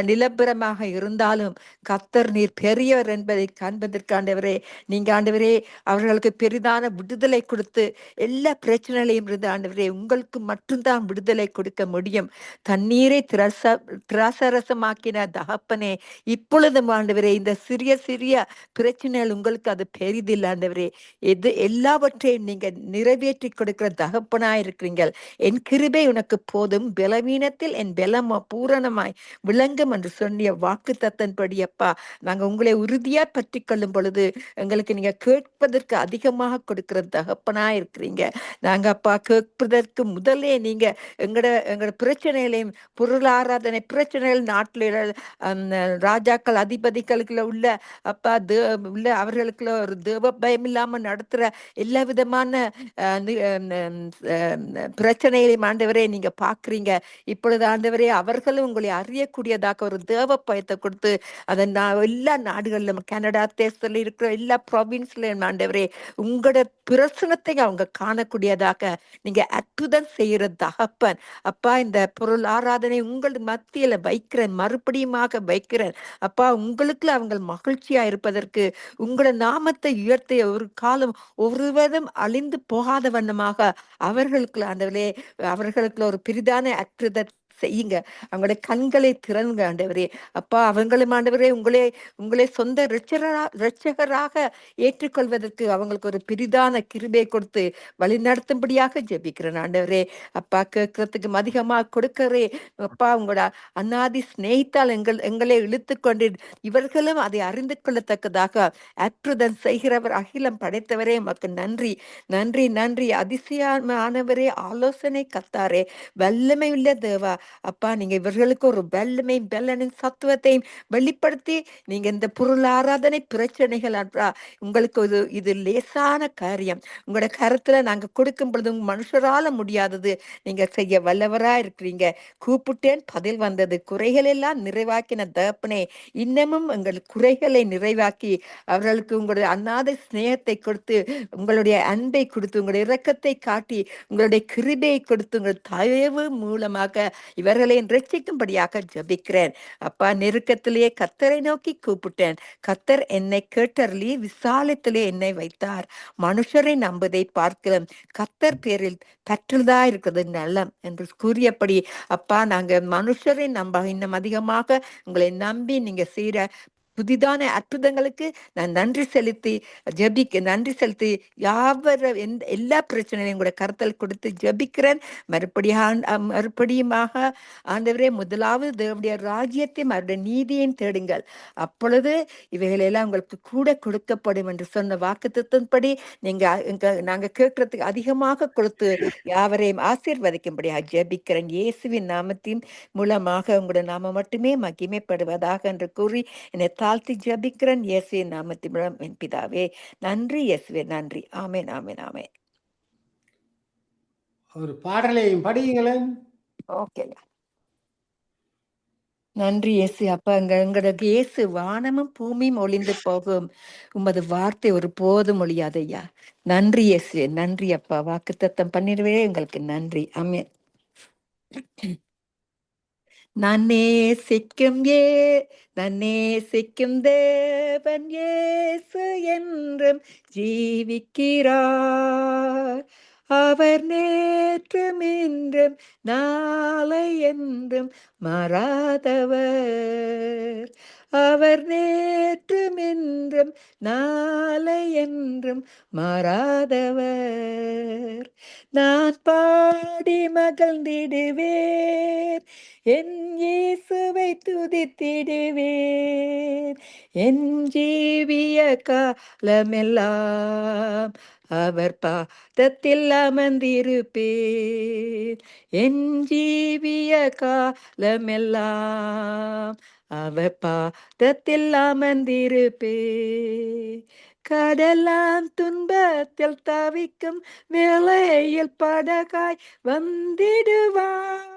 நிலப்பரமாக இருந்தாலும் கத்தர் நீர் பெரியவர் என்பதை காண்பதற்கு ஆண்டவரே, நீங்க ஆண்டவரே அவர்களுக்கு பெரிதான விடுதலை கொடுத்து எல்லா பிரச்சனைகளையும் இருந்து ஆண்டவரே உங்களுக்கு மட்டும்தான் விடுதலை கொடுக்க முடியும். தண்ணீரை திராசரசமாக்கின தகப்பனே, இப்பொழுதும் ஆண்டவரே இந்த சிறிய சிறிய பிரச்சனைகள் உங்களுக்கு அது பெரிதில்லை ஆண்டவரே. எல்லாவற்றையும் நீங்க நிறைவேற்றி கொடுக்கிற தகப்பனா இருக்கிறீங்கள். என் கிருபை உனக்கு போதும், பலவீனத்தில் என் பலம் பூரணமாய் விளங்கும் என்று சொன்னிய வாக்கு தத்தன்படி அப்பா, நாங்க உங்களை உறுதியா பற்றி கொள்ளும் பொழுது எங்களுக்கு நீங்க கேட்பதற்கு அதிகமாக கொடுக்கிற தகப்பனா இருக்கிறீங்க. நாங்க அப்பா கேட்பதற்கு முதலே நீங்க எங்கட பிரச்சனைகளையும் பொருளாராதனை பிரச்சனைகள் நாட்டில் ராஜாக்கள் அதிபதிகளுக்குள்ள உள்ள அப்பா உள்ள அவர்களுக்குள்ள ஒரு தேவ பயம் இல்லாம நடத்துற எல்லா விதமான பிரச்சனைகளையும் ஆண்டவரே நீங்க பாக்குறீங்க. இப்பொழுது ஆண்டவரே அவர்களும் உங்களை அறியக்கூடியதாக ஒரு தேவ பயத்தை கொடுத்து அதை எல்லா நாடுகளிலும் கனடா தேசத்துல இருக்கிற எல்லா ப்ராவின்ஸ்லயும் ஆண்டவரே உங்களோட பிரசனத்தை அவங்க காணக்கூடியதாக நீங்க அற்புதம் செய்யற தகப்பன் அப்பா. இந்த பொருள் ஆராதனை உங்கள் மத்தியில வைக்கிறேன், மறுபடியுமாக வைக்கிறேன் அப்பா. உங்களுக்குள்ள அவங்க மகிழ்ச்சியா இருப்பதற்கு உங்களோட நாமத்தை உயர்த்திய ஒரு காலம் ஒருவரும் அழிந்து போகாத வண்ணமாக அவர்களுக்குள்ள ஆண்டவரே அவர்களுக்குள்ள ஒரு பெரிதான அற்புதத்தை செய்யுங்க. அவங்களுடைய கண்களை திறனுங்க ஆண்டவரே அப்பா. அவங்களும் ஆண்டவரே உங்களை சொந்த இரட்சகராக ஏற்றுக்கொள்வதற்கு அவங்களுக்கு ஒரு பெரிதான கிருபை கொடுத்து வழி நடத்தும்படியாக ஜெபிக்கிறேன் ஆண்டவரே அப்பா. கேட்கறதுக்கு அதிகமாக கொடுக்கறே அப்பா. உங்களோட அநாதி ஸ்நேகித்தால் எங்களை இழுத்து கொண்டு இவர்களும் அதை அறிந்து கொள்ளத்தக்கதாக அற்புதம் செய்கிறவர் அகிலம் படைத்தவரே உமக்கு நன்றி நன்றி நன்றி. அதிசயமானவரே, ஆலோசனை கத்தாரே, வல்லமை உள்ள தேவா அப்பா. நீங்க இவர்களுக்கு ஒரு வல்லமை பலனின் சத்துவத்தையும் வெளிப்படுத்தி நீங்க இந்த பொருள் ஆராதனை பிரச்சனைகள் அப்பா உங்களுக்கு இது லேசான காரியம். உங்களோட கருத்துல நாங்க கொடுக்கும் பொழுது மனுஷரால முடியாதது நீங்க செய்ய வல்லவரா இருக்கிறீங்க. கூப்பிட்டேன், பதில் வந்தது. குறைகள் எல்லாம் நிறைவாக்கின தகப்பனே, இன்னமும் எங்கள் குறைகளை நிறைவாக்கி அவர்களுக்கு உங்களுடைய அநாத ஸ்நேகத்தை கொடுத்து உங்களுடைய அன்பை கொடுத்து உங்களுடைய இரக்கத்தை காட்டி உங்களுடைய கிருபையை கொடுத்து உங்கள் தயவு மூலமாக இவர்களை ரட்சிக்கும்படியாக ஜபிக்கிறேன் அப்பா. நெருக்கத்திலேயே கத்தரை நோக்கி கூப்பிட்டேன், கத்தர் என்னை கேட்டர்லி விசாலத்திலே என்னை வைத்தார். மனுஷரை நம்புவதை பார்க்கலாம், கத்தர் பேரில் பற்றுதா இருக்கிறது நல்லம் என்று கூறியபடி அப்பா நாங்க மனுஷரை நம்ப இன்னும் அதிகமாக உங்களை நம்பி நீங்க செய்யற புதிதான அற்புதங்களுக்கு நான் நன்றி செலுத்தி எல்லா பிரச்சனையும் கூட கருத்தல் கொடுத்து ஜபிக்கிறேன். மறுபடியுமாக ஆண்டவரே, முதலாவது தேவனுடைய ராஜ்யத்தை அவருடைய நீதியையும் தேடுங்கள், அப்பொழுது இவைகளெல்லாம் உங்களுக்கு கூட கொடுக்கப்படும் என்று சொன்ன வாக்குத்தத்தின்படி நாங்க கேட்கறதுக்கு அதிகமாக கொடுத்து யாவரையும் ஆசீர்வதிக்கும்படியாக ஜெபிக்கிறேன். இயேசுவின் நாமத்தின் மூலமாக உங்களுடைய நாமம் மட்டுமே மகிமைப்படுவதாக என்று கூறி என்னை தாழ்த்தி ஜெபிக்கிறேன். இயேசுவின் நாமத்தின் மூலம் என் பிதாவே நன்றி. இயேசுவே நன்றி. ஆமென் ஆமென் ஆமென். ஒரு பாடலையும் படியுங்களேன். ஓகே, நன்றி இயேசு அப்பா. எங்களுக்கு இயேசு வானமும் பூமியும் ஒளிந்து போகும், உமது வார்த்தை ஒரு போதும் ஒழியாதையா. நன்றி இயேசு, நன்றி அப்பா. வாக்குத்தத்தம் பண்ணிடுவே எங்களுக்கு நன்றி. ஆமென். நன்னே சிக்கும் தேவன் இயேசு என்றும் ஜீவிக்கிறார். அவர் நேற்றும் இன்றும் நாளை என்றும் மாறாதவர். அவர் நேற்றும் இன்றும் நாளை என்றும் மாறாதவர். நான் பாடி மகிழ்ந்திடுவேன், என் இயேசுவை துதித்திடுவேன். என் ஜீவிய காலமெல்லாம் அவர் பாதத்தில் அமர்ந்திருப்பேன். என் ஜீவிய காலமெல்லாம் அவர் பாதத்தில் அமர்ந்திருப்பேன். கடலாம் துன்பத்தில் தவிக்கும் வேளையில் படகாய் வந்திடுவார்.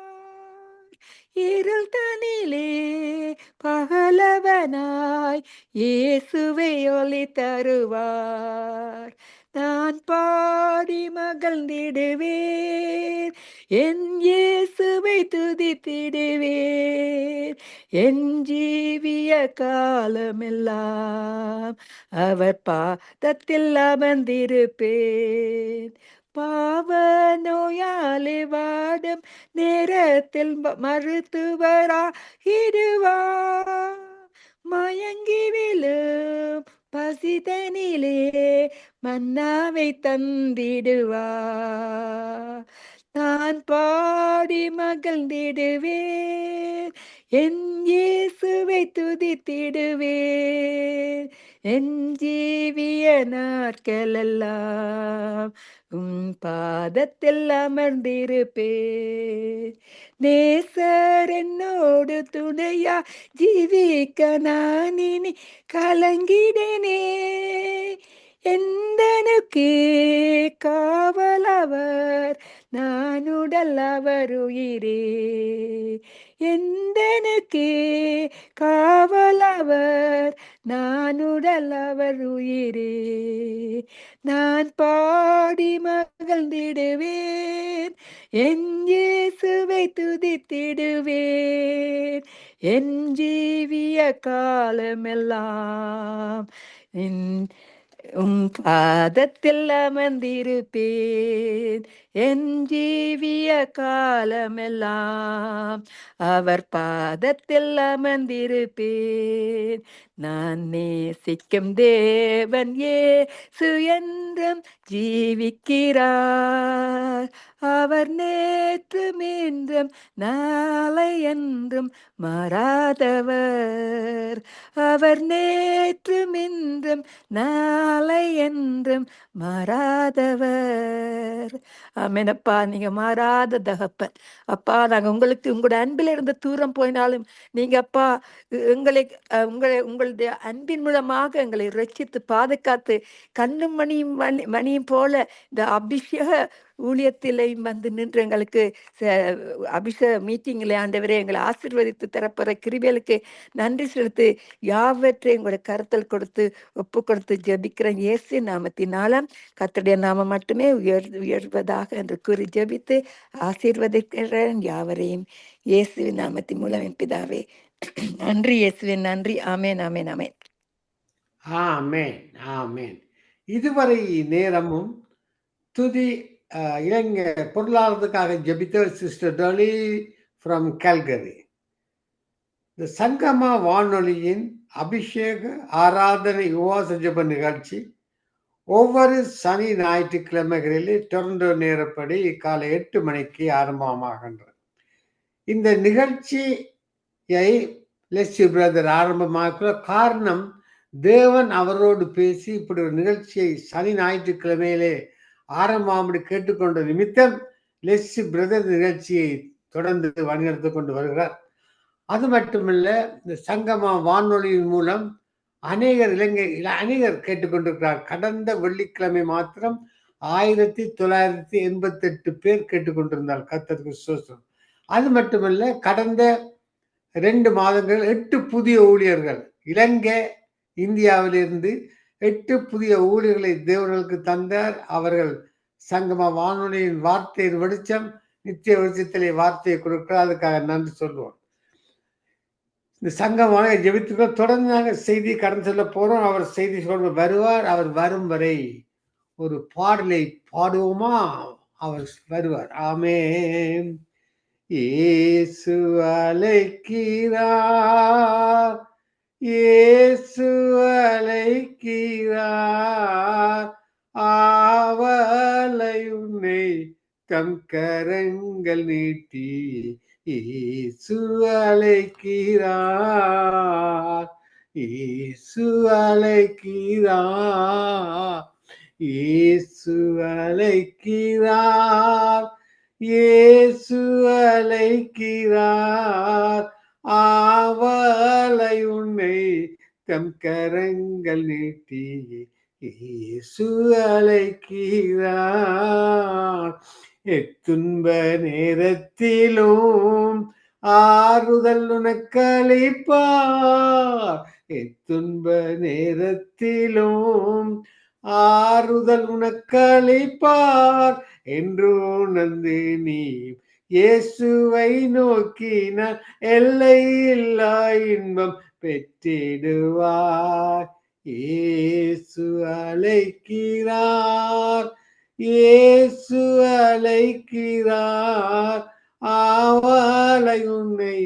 இருள் தனிலே பகலவனாய் இயேசுவை ஒளி தருவார். நான் பாடி மகிழ்ந்திடுவேன், என் இயேசுவை துதித்திடுவேன் என் ஜீவிய காலமெல்லாம் அவர் பாதத்தில் அமர்ந்திருப்பேன். பாவ நோயாலே வாடும் நேரத்தில் மருத்துவராகிடுவார். மயங்கி விழும் பசிதனிலே மன்னாவை தந்திடுவார். நான் பாடி மகிழ்ந்திடுவேன் என் இயேசுவை துதித்திடுவேன் என் ஜீவிய நாட்களெல்லாம் பாதத்தில் அமர்ந்திருப்பேன். நேசர் என்னோடு துணையா ஜீவிக்க நான் இனி கலங்கிடனே. எந்தனுக்கு காவலவர் நான் உடல் அவர் உயிரே. எந்தனுக்கு காவலவர் நான் உடல் அவர் உயிரே. நான் பாடி மகிழ்ந்திடுவேன் என் இயேசுவை துதித்திடுவேன் என் ஜீவிய காலமெல்லாம் பாதத்தில் அமர்ந்திருப்பேன் என் ஜீவிய காலமெல்லாம் அவர் பாதத்தில் அமர்ந்திருப்பேன். நான் நேசிக்கும் தேவன் இயேசு என்றும் ஜீவிக்கிறார். அவர் நேற்றும் இன்றும் நாளை என்றும் மாறாதவர். அவர் நேற்றும் இன்றும் நாளை என்றும் மாறாதவர். ஆமெனப்பா, நீங்க மாறாத தகப்பன் அப்பா. நாங்க உங்களுக்கு உங்களோட அன்பில் இருந்து தூரம் போயினாலும் நீங்க அப்பா எங்களை உங்களுடைய அன்பின் மூலமாக எங்களை ரட்சித்து பாதுகாத்து கண்ணும் மணியும் போல இந்த அபிஷேக ஊழியத்திலையும் வந்து நின்று எங்களுக்கு அபிஷேக மீட்டிங்கில் ஆண்டவரே எங்களை ஆசீர்வதித்து தரப்போற கிருபைகளுக்கு நன்றி செலுத்து யாவற்றை உங்களுடைய கருத்தல் கொடுத்து ஒப்பு கொடுத்து ஜெபிக்கிறேன் இயேசு நாமத்தினாலும். கர்த்தருடைய நாமம் மட்டுமே உயர்வதாக என்று கூறி ஜெபித்து ஆசீர்வதிக்கிறேன் யாவரையும் இயேசுவின் நாமத்தின் மூலம் என் பிதாவே. நன்றி இயேசுவின் நன்றி. ஆமேன் ஆமேன் ஆமேன் ஆமேன் ஆமேன். இதுவரை நேரமும் துதி இளைஞ பொருளாதாரத்துக்காக ஜெபித்த சிஸ்டர் டொலி ஃப்ரம் கால்கரி. இந்த சங்கமா வானொலியின் அபிஷேக ஆராதனை உபவாச ஜெப நிகழ்ச்சி ஒவ்வொரு சனி ஞாயிற்றுக்கிழமைகளிலே டொரண்டோ நேரப்படி காலை 8 மணிக்கு ஆரம்பமாகின்றது. இந்த நிகழ்ச்சியை லெஸ்ஸி பிரதர் ஆரம்பமாக்குற காரணம், தேவன் அவரோடு பேசி இப்படி ஒரு நிகழ்ச்சியை சனி ஞாயிற்றுக்கிழமையிலே ஆரம்பமாம்படி கேட்டுக்கொண்ட நிமித்தம் லெஸ்ஸி பிரதர் நிகழ்ச்சியை தொடர்ந்து வழிநடத்தி கொண்டு வருகிறார். அது மட்டுமல்ல, இந்த சங்கமா வானொலியின் மூலம் அநேகர் கேட்டுக்கொண்டிருக்கிறார். கடந்த வெள்ளிக்கிழமை மாத்திரம் 1988 பேர் கேட்டுக்கொண்டிருந்தார். கர்த்தருக்கு ஸ்தோத்திரம். அது மட்டுமல்ல, கடந்த 2 மாதங்கள் 8 புதிய ஊழியர்கள், இலங்கை இந்தியாவிலிருந்து 8 புதிய ஊழியர்களை தேவர்களுக்கு தந்தார். அவர்கள் சங்கமா வானொலியின் வார்த்தையின் வெளிச்சம், நித்திய வெளிச்சத்திலே வார்த்தையை கொடுக்கிறார். அதுக்காக நன்றி சொல்லுவோம். இந்த சங்கமான ஜெபித்துக்க தொடர்ந்து நாங்கள் செய்தி கடந்து செல்ல போறோம். அவர் செய்தி சொல்ல வருவார். அவர் வரும் வரை ஒரு பாடலை பாடுவோமா? அவர் வருவார். ஆமென். இயேசு அழைக்கிறார், இயேசு அழைக்கிறார், ஆவலை உன்னை தம் கரங்கள் நீட்டி இயேசு அழைக்கிறார், இயேசு அழைக்கிறார், இயேசு அழைக்கிறார், இயேசு அழைக்கிறார், ஆவலை உன்னை தம் கரங்கள் நீட்டி இயேசு அழைக்கிறார். எத்துன்ப நேரத்திலும் ஆறுதல் உனக்களிப்பார், எத்துன்ப நேரத்திலும் ஆறுதல் உனக்களிப்பார் என்று உணர்ந்து நீ இயேசுவை நோக்கினார் எல்லை இல்லா இன்பம் பெற்றிடுவார். இயேசு அழைக்கிறார், இயேசு அழைக்கிறார், ஆவாலை உன்னை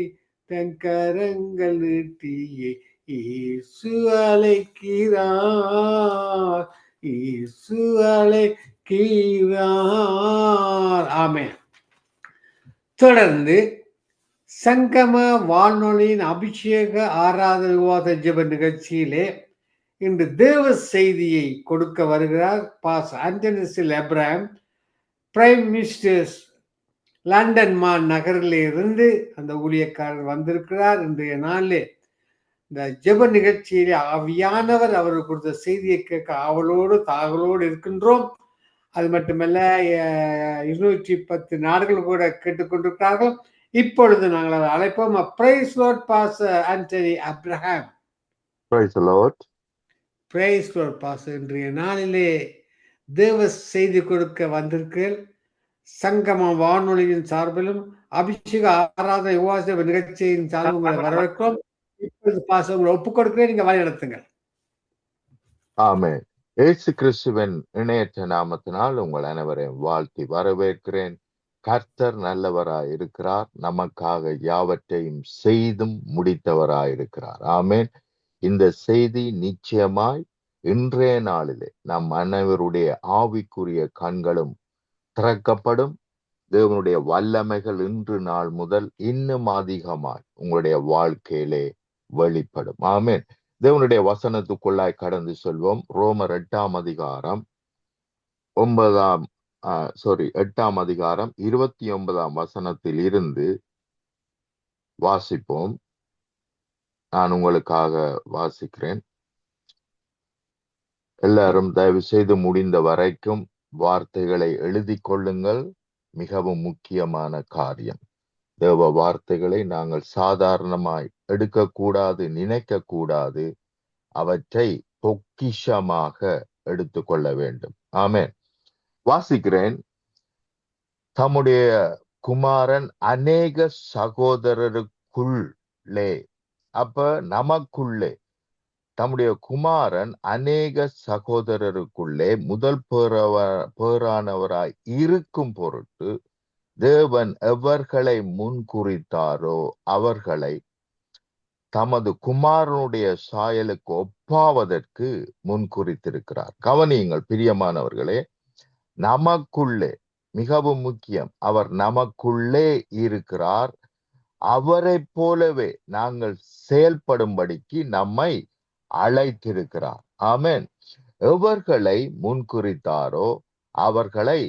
தன் கரங்கள் நீட்டியே இயேசு அழைக்கிறார், இயேசு அழைக்கிறார். ஆமென். தொடர்ந்து சங்கம வானொலியின் அபிஷேக ஆராதனை விவாத ஜெப நிகழ்ச்சியிலே இன்று தேவ செய்தியை கொடுக்க வருகிறார் பாஸ் ஆண்டனி சில் எப்ராஹிம், பிரைம் மினிஸ்டர்ஸ் லண்டன் நகரில் இருந்து அந்த ஊழியக்காரர் வந்திருக்கிறார். இன்றைய நாளிலே இந்த ஜெப நிகழ்ச்சியிலே ஆவியானவர் அவர்கள் கொடுத்த செய்தியை கேட்க ஆவலோடு தாகலோடு இருக்கின்றோம். அது மட்டுமல்ல 210 நாடுகள் கூட கேட்டுக்கொண்டிருக்கிறார்கள். இப்பொழுது நாங்கள் அதை அழைப்போம். Praise Lord pastor Anthony Abraham. Praise the Lord. Praise Lord pastor, இன்றைய நாளிலே தேவ செய்தி கொடுக்க வந்திருக்கிறேன். சங்கம வானொலியின் சார்பிலும் அபிஷேக ஆராதனை உபவாச நிகழ்ச்சியின் சார்பில் உங்களை வரவேற்கிறோம். இப்பொழுது பாஸ்டர் உங்களை ஒப்புக் கொடுக்கிறேன், நீங்க வழி நடத்துங்கள். ஆமென். இயேசு கிறிஸ்துவின் இணையற்ற நாமத்தினால் உங்கள் அனைவரையும் வாழ்த்தி வரவேற்கிறேன். கர்த்தர் நல்லவராய் இருக்கிறார், நமக்காக யாவற்றையும் செய்தும் முடித்தவராயிருக்கிறார். ஆமென். இந்த செய்தி நிச்சயமாய் இன்றைய நாளிலே நம் அனைவருடைய ஆவிக்குரிய கண்களும் திறக்கப்படும். தேவனுடைய வல்லமைகள் இன்று நாள் முதல் இன்னும் அதிகமாய் உங்களுடைய வாழ்க்கையிலே வெளிப்படும். ஆமென். தேவனுடைய வசனத்துக்குள்ளாய் கடந்து சொல்வோம். ரோமர் 8ஆம் அதிகாரம் 29ஆம் வசனத்தில் இருந்து வாசிப்போம். நான் உங்களுக்காக வாசிக்கிறேன். எல்லாரும் தயவு செய்து முடிந்த வரைக்கும் வார்த்தைகளை எழுதி கொள்ளுங்கள். மிகவும் முக்கியமான காரியம். தேவ வார்த்தைகளை நாங்கள் சாதாரணமாய் எடுக்கக்கூடாது, நினைக்க கூடாது. அவற்றை பொக்கிஷமாக எடுத்துக்கொள்ள வேண்டும். ஆமென். வாசிக்கிறேன். தம்முடைய குமாரன் அநேக சகோதரருக்குள்ளே, அப்ப நமக்குள்ளே தம்முடைய குமாரன் அநேக சகோதரருக்குள்ளே முதல் பேரானவராய் இருக்கும் பொருட்டு தேவன் எவர்களை முன்குறித்தாரோ அவர்களை தமது குமாரனுடைய சாயலுக்கு ஒப்பாவதற்கு முன்குறித்திருக்கிறார். கவனியுங்கள் பிரியமானவர்களே, நமக்குள்ளே மிகவும் முக்கியம். அவர் நமக்குள்ளே இருக்கிறார். அவரை போலவே நாங்கள் செயல்படும்படிக்கு நம்மை அழைத்திருக்கிறார். ஆமென். எவர்களை முன்குறித்தாரோ அவர்களை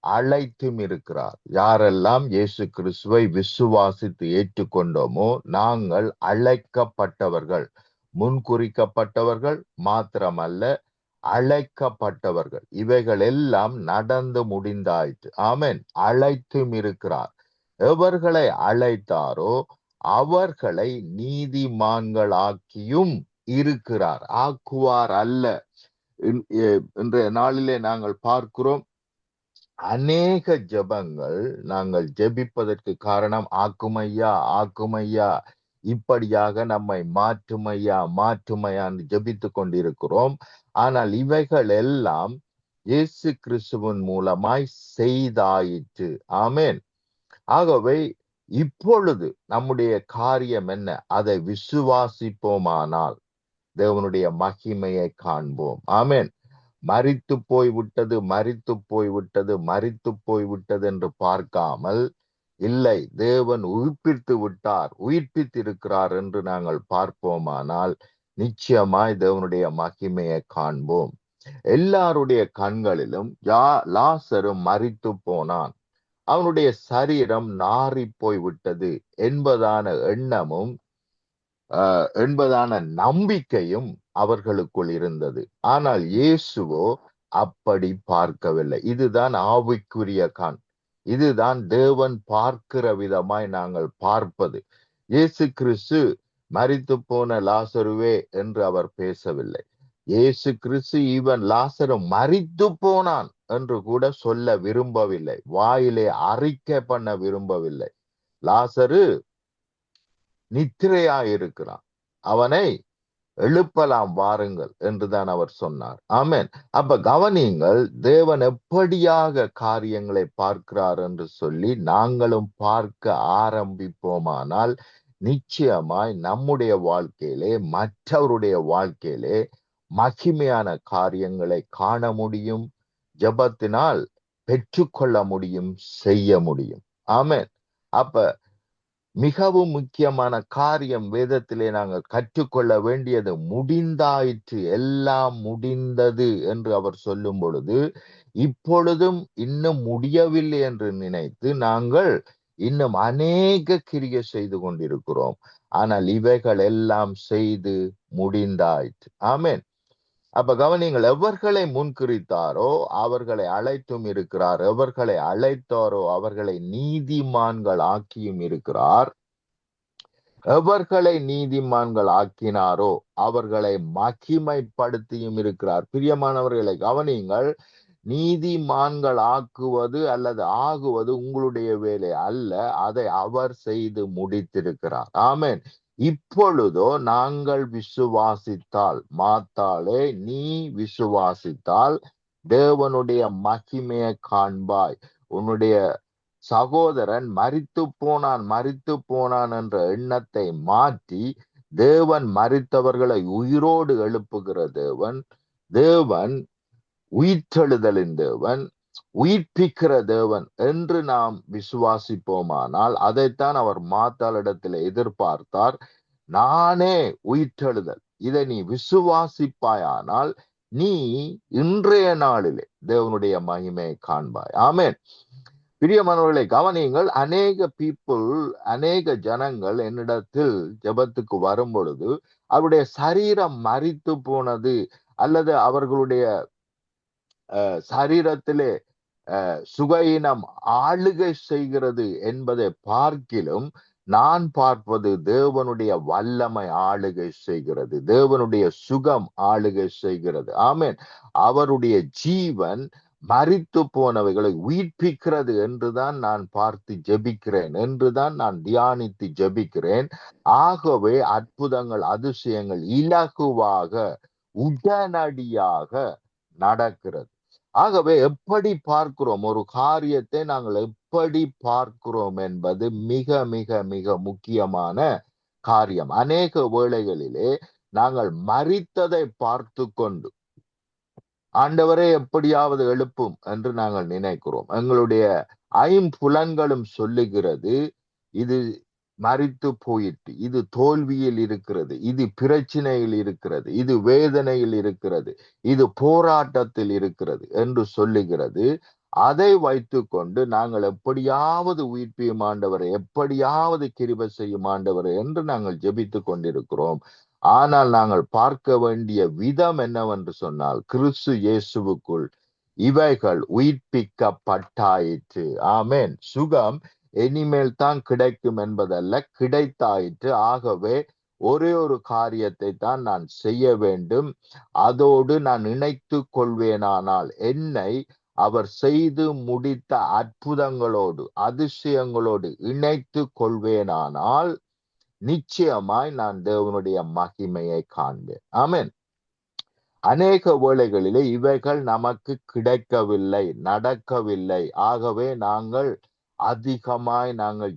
அழைத்தும் இருக்கிறார். யாரெல்லாம் இயேசு கிறிஸ்துவை விசுவாசித்து ஏற்றுக்கொண்டோமோ நாங்கள் அழைக்கப்பட்டவர்கள், முன்குறிக்கப்பட்டவர்கள் மாத்திரமல்ல, அழைக்கப்பட்டவர்கள். இவைகள் எல்லாம் நடந்து முடிந்தாயிற்று. ஆமென். அழைத்தும் இருக்கிறார். எவர்களை அழைத்தாரோ அவர்களை நீதிமான்களாக்கியும் இருக்கிறார். ஆக்குவார் அல்ல. இன்றைய நாளிலே நாங்கள் பார்க்கிறோம், அநேக ஜெபங்கள் நாங்கள் ஜெபிப்பதற்கு காரணம் ஆக்குமையா, ஆக்குமையா, இப்படியாக நம்மை மாற்றுமையா, மாற்றுமையான்னு ஜெபித்து கொண்டிருக்கிறோம். ஆனால் இவைகள் எல்லாம் இயேசு கிறிஸ்துவின் மூலமாய் செய்தாயிற்று. ஆமென். ஆகவே இப்பொழுது நம்முடைய காரியம் என்ன? அதை விசுவாசிப்போமானால் தேவனுடைய மகிமையை காண்போம். ஆமென். மரித்து போய்விட்டது, மரித்து போய்விட்டது, மரித்து போய்விட்டது என்று பார்க்காமல், இல்லை தேவன் உயிர்ப்பித்து விட்டார், உயிர்ப்பித்திருக்கிறார் என்று நாங்கள் பார்ப்போமானால் நிச்சயமாய் தேவனுடைய மகிமையை காண்போம். எல்லாருடைய கண்களிலும் லாசரு மரித்து போனான், அவனுடைய சரீரம் நாறி போய்விட்டது என்பதான எண்ணமும் என்பதான நம்பிக்கையும் அவர்களுக்குள் இருந்தது. ஆனால் இயேசுவோ அப்படி பார்க்கவில்லை. இதுதான் ஆவிக்குரிய கண். இதுதான் தேவன் பார்க்கிற விதமாய் நாங்கள் பார்ப்பது. இயேசு கிறிஸ்து மரித்து போன லாசருவே என்று அவர் பேசவில்லை. இயேசு கிறிஸ்து இவன் லாசரு மரித்து போனான் என்று கூட சொல்ல விரும்பவில்லை, வாயிலே அறிக்கை பண்ண விரும்பவில்லை. லாசரு நித்திரையாயிருக்கிறான், அவனை எழுப்பலாம் வாருங்கள் என்றுதான் அவர் சொன்னார். ஆமென். அப்ப கவனியுங்கள், தேவன் எப்படியாக காரியங்களை பார்க்கிறார் என்று சொல்லி நாங்களும் பார்க்க ஆரம்பிப்போமானால் நிச்சயமாய் நம்முடைய வாழ்க்கையிலே, மற்றவருடைய வாழ்க்கையிலே மகிமையான காரியங்களை காண முடியும், ஜெபத்தினால் பெற்றுக்கொள்ள முடியும், செய்ய முடியும். ஆமென். அப்ப மிகவும் முக்கியமான காரியம் வேதத்திலே நாங்கள் கற்றுக்கொள்ள வேண்டியது முடிந்தாயிற்று, எல்லாம் முடிந்தது என்று அவர் சொல்லும் பொழுது, இப்பொழுதும் இன்னும் முடியவில்லை என்று நினைத்து நாங்கள் இன்னும் அநேக கிரியை செய்து கொண்டிருக்கிறோம். ஆனால் இவைகள் எல்லாம் செய்து முடிந்தாயிற்று. ஆமென். அப்ப கவனிங்கள், எவர்களை முன்குறித்தாரோ அவர்களை அழைத்தும் இருக்கிறார், எவர்களை அழைத்தாரோ அவர்களை நீதிமான்கள் ஆக்கியும் இருக்கிறார், எவர்களை நீதிமான்கள் ஆக்கினாரோ அவர்களை மகிமைப்படுத்தியும் இருக்கிறார். பிரியமானவர்களை கவனியுங்கள், நீதிமான்கள் ஆக்குவது அல்லது ஆகுவது உங்களுடைய வேலை அல்ல, அதை அவர் செய்து முடித்திருக்கிறார். ஆமென். இப்பொழுதோ நாங்கள் விசுவாசித்தால், மாத்தாளே நீ விசுவாசித்தால் தேவனுடைய மகிமையை காண்பாய். உன்னுடைய சகோதரன் மரித்து போனான் என்ற எண்ணத்தை மாற்றி தேவன் மரித்தவர்களை உயிரோடு எழுப்புகிற தேவன், தேவன் உயிர்த்தெழுதலின் தேவன், உயிர்ப்பிக்கிற தேவன் என்று நாம் விசுவாசிப்போமானால், அதைத்தான் அவர் மாத்தாளிடத்தில் எதிர்பார்த்தார். நானே உயிர்த்தெழுதல், இதை நீ விசுவாசிப்பாயானால் நீ இன்றைய நாளிலே தேவனுடைய மகிமையை காண்பாய். ஆமென். பிரியமானவர்களை கவனியுங்கள், அநேக ஜனங்கள் என்னிடத்தில் ஜெபத்துக்கு வரும் பொழுது அவருடைய சரீரம் மரித்து போனது அல்லது அவர்களுடைய சரீரத்திலே சுகையினம் ஆளுகை செய்கிறது என்பதை பார்க்கிலும் நான் பார்ப்பது தேவனுடைய வல்லமை ஆளுகை செய்கிறது, தேவனுடைய சுகம் ஆளுகை செய்கிறது. ஆமென். அவருடைய ஜீவன் மரித்து போனவைகளை உயிர்ப்பிக்கிறது என்றுதான் நான் பார்த்து ஜெபிக்கிறேன், என்றுதான் நான் தியானித்து ஜெபிக்கிறேன். ஆகவே அற்புதங்கள், அதிசயங்கள் இலகுவாக உடனடியாக நடக்கிறது. ஆகவே எப்படி பார்க்கிறோம், ஒரு காரியத்தை நாங்கள் எப்படி பார்க்கிறோம் என்பது மிக மிக மிக முக்கியமான காரியம். அநேக வேளைகளிலே நாங்கள் மரித்ததை பார்த்து கொண்டு ஆண்டவரே எப்படியாவது எழுப்பும் என்று நாங்கள் நினைக்கிறோம். எங்களுடைய ஐம்புலன்களும் சொல்லுகிறது இது மரித்து போயிற்று, இது தோல்வியில் இருக்கிறது, இது பிரச்சனையில் இருக்கிறது, இது வேதனையில் இருக்கிறது, இது போராட்டத்தில் இருக்கிறது என்று சொல்லுகிறது. அதை வைத்துக்கொண்டு நாங்கள் எப்படியாவது உயிர்ப்பியும் ஆண்டவரை, எப்படியாவது கிருபை செய்யும் ஆண்டவரை என்று நாங்கள் ஜெபித்து கொண்டிருக்கிறோம். ஆனால் நாங்கள் பார்க்க வேண்டிய விதம் என்னவென்று சொன்னால், கிறிஸ்து இயேசுவுக்குள் இவைகள் உயிர்ப்பிக்கப்பட்டாயிற்று. ஆமென். சுகம் இனிமேல் தான் கிடைக்கும் என்பதல்ல, கிடைத்தாயிற்று. ஆகவே ஒரே ஒரு காரியத்தை தான் நான் செய்ய வேண்டும், அதோடு நான் இணைத்து கொள்வேனானால், என்னை அவர் செய்து முடித்த அற்புதங்களோடு அதிசயங்களோடு இணைத்து கொள்வேனானால் நிச்சயமாய் நான் தேவனுடைய மகிமையை காண்பேன். ஆமென். அநேக வேளைகளிலே இவைகள் நமக்கு கிடைக்கவில்லை, நடக்கவில்லை. ஆகவே நாங்கள் அதிகமாய்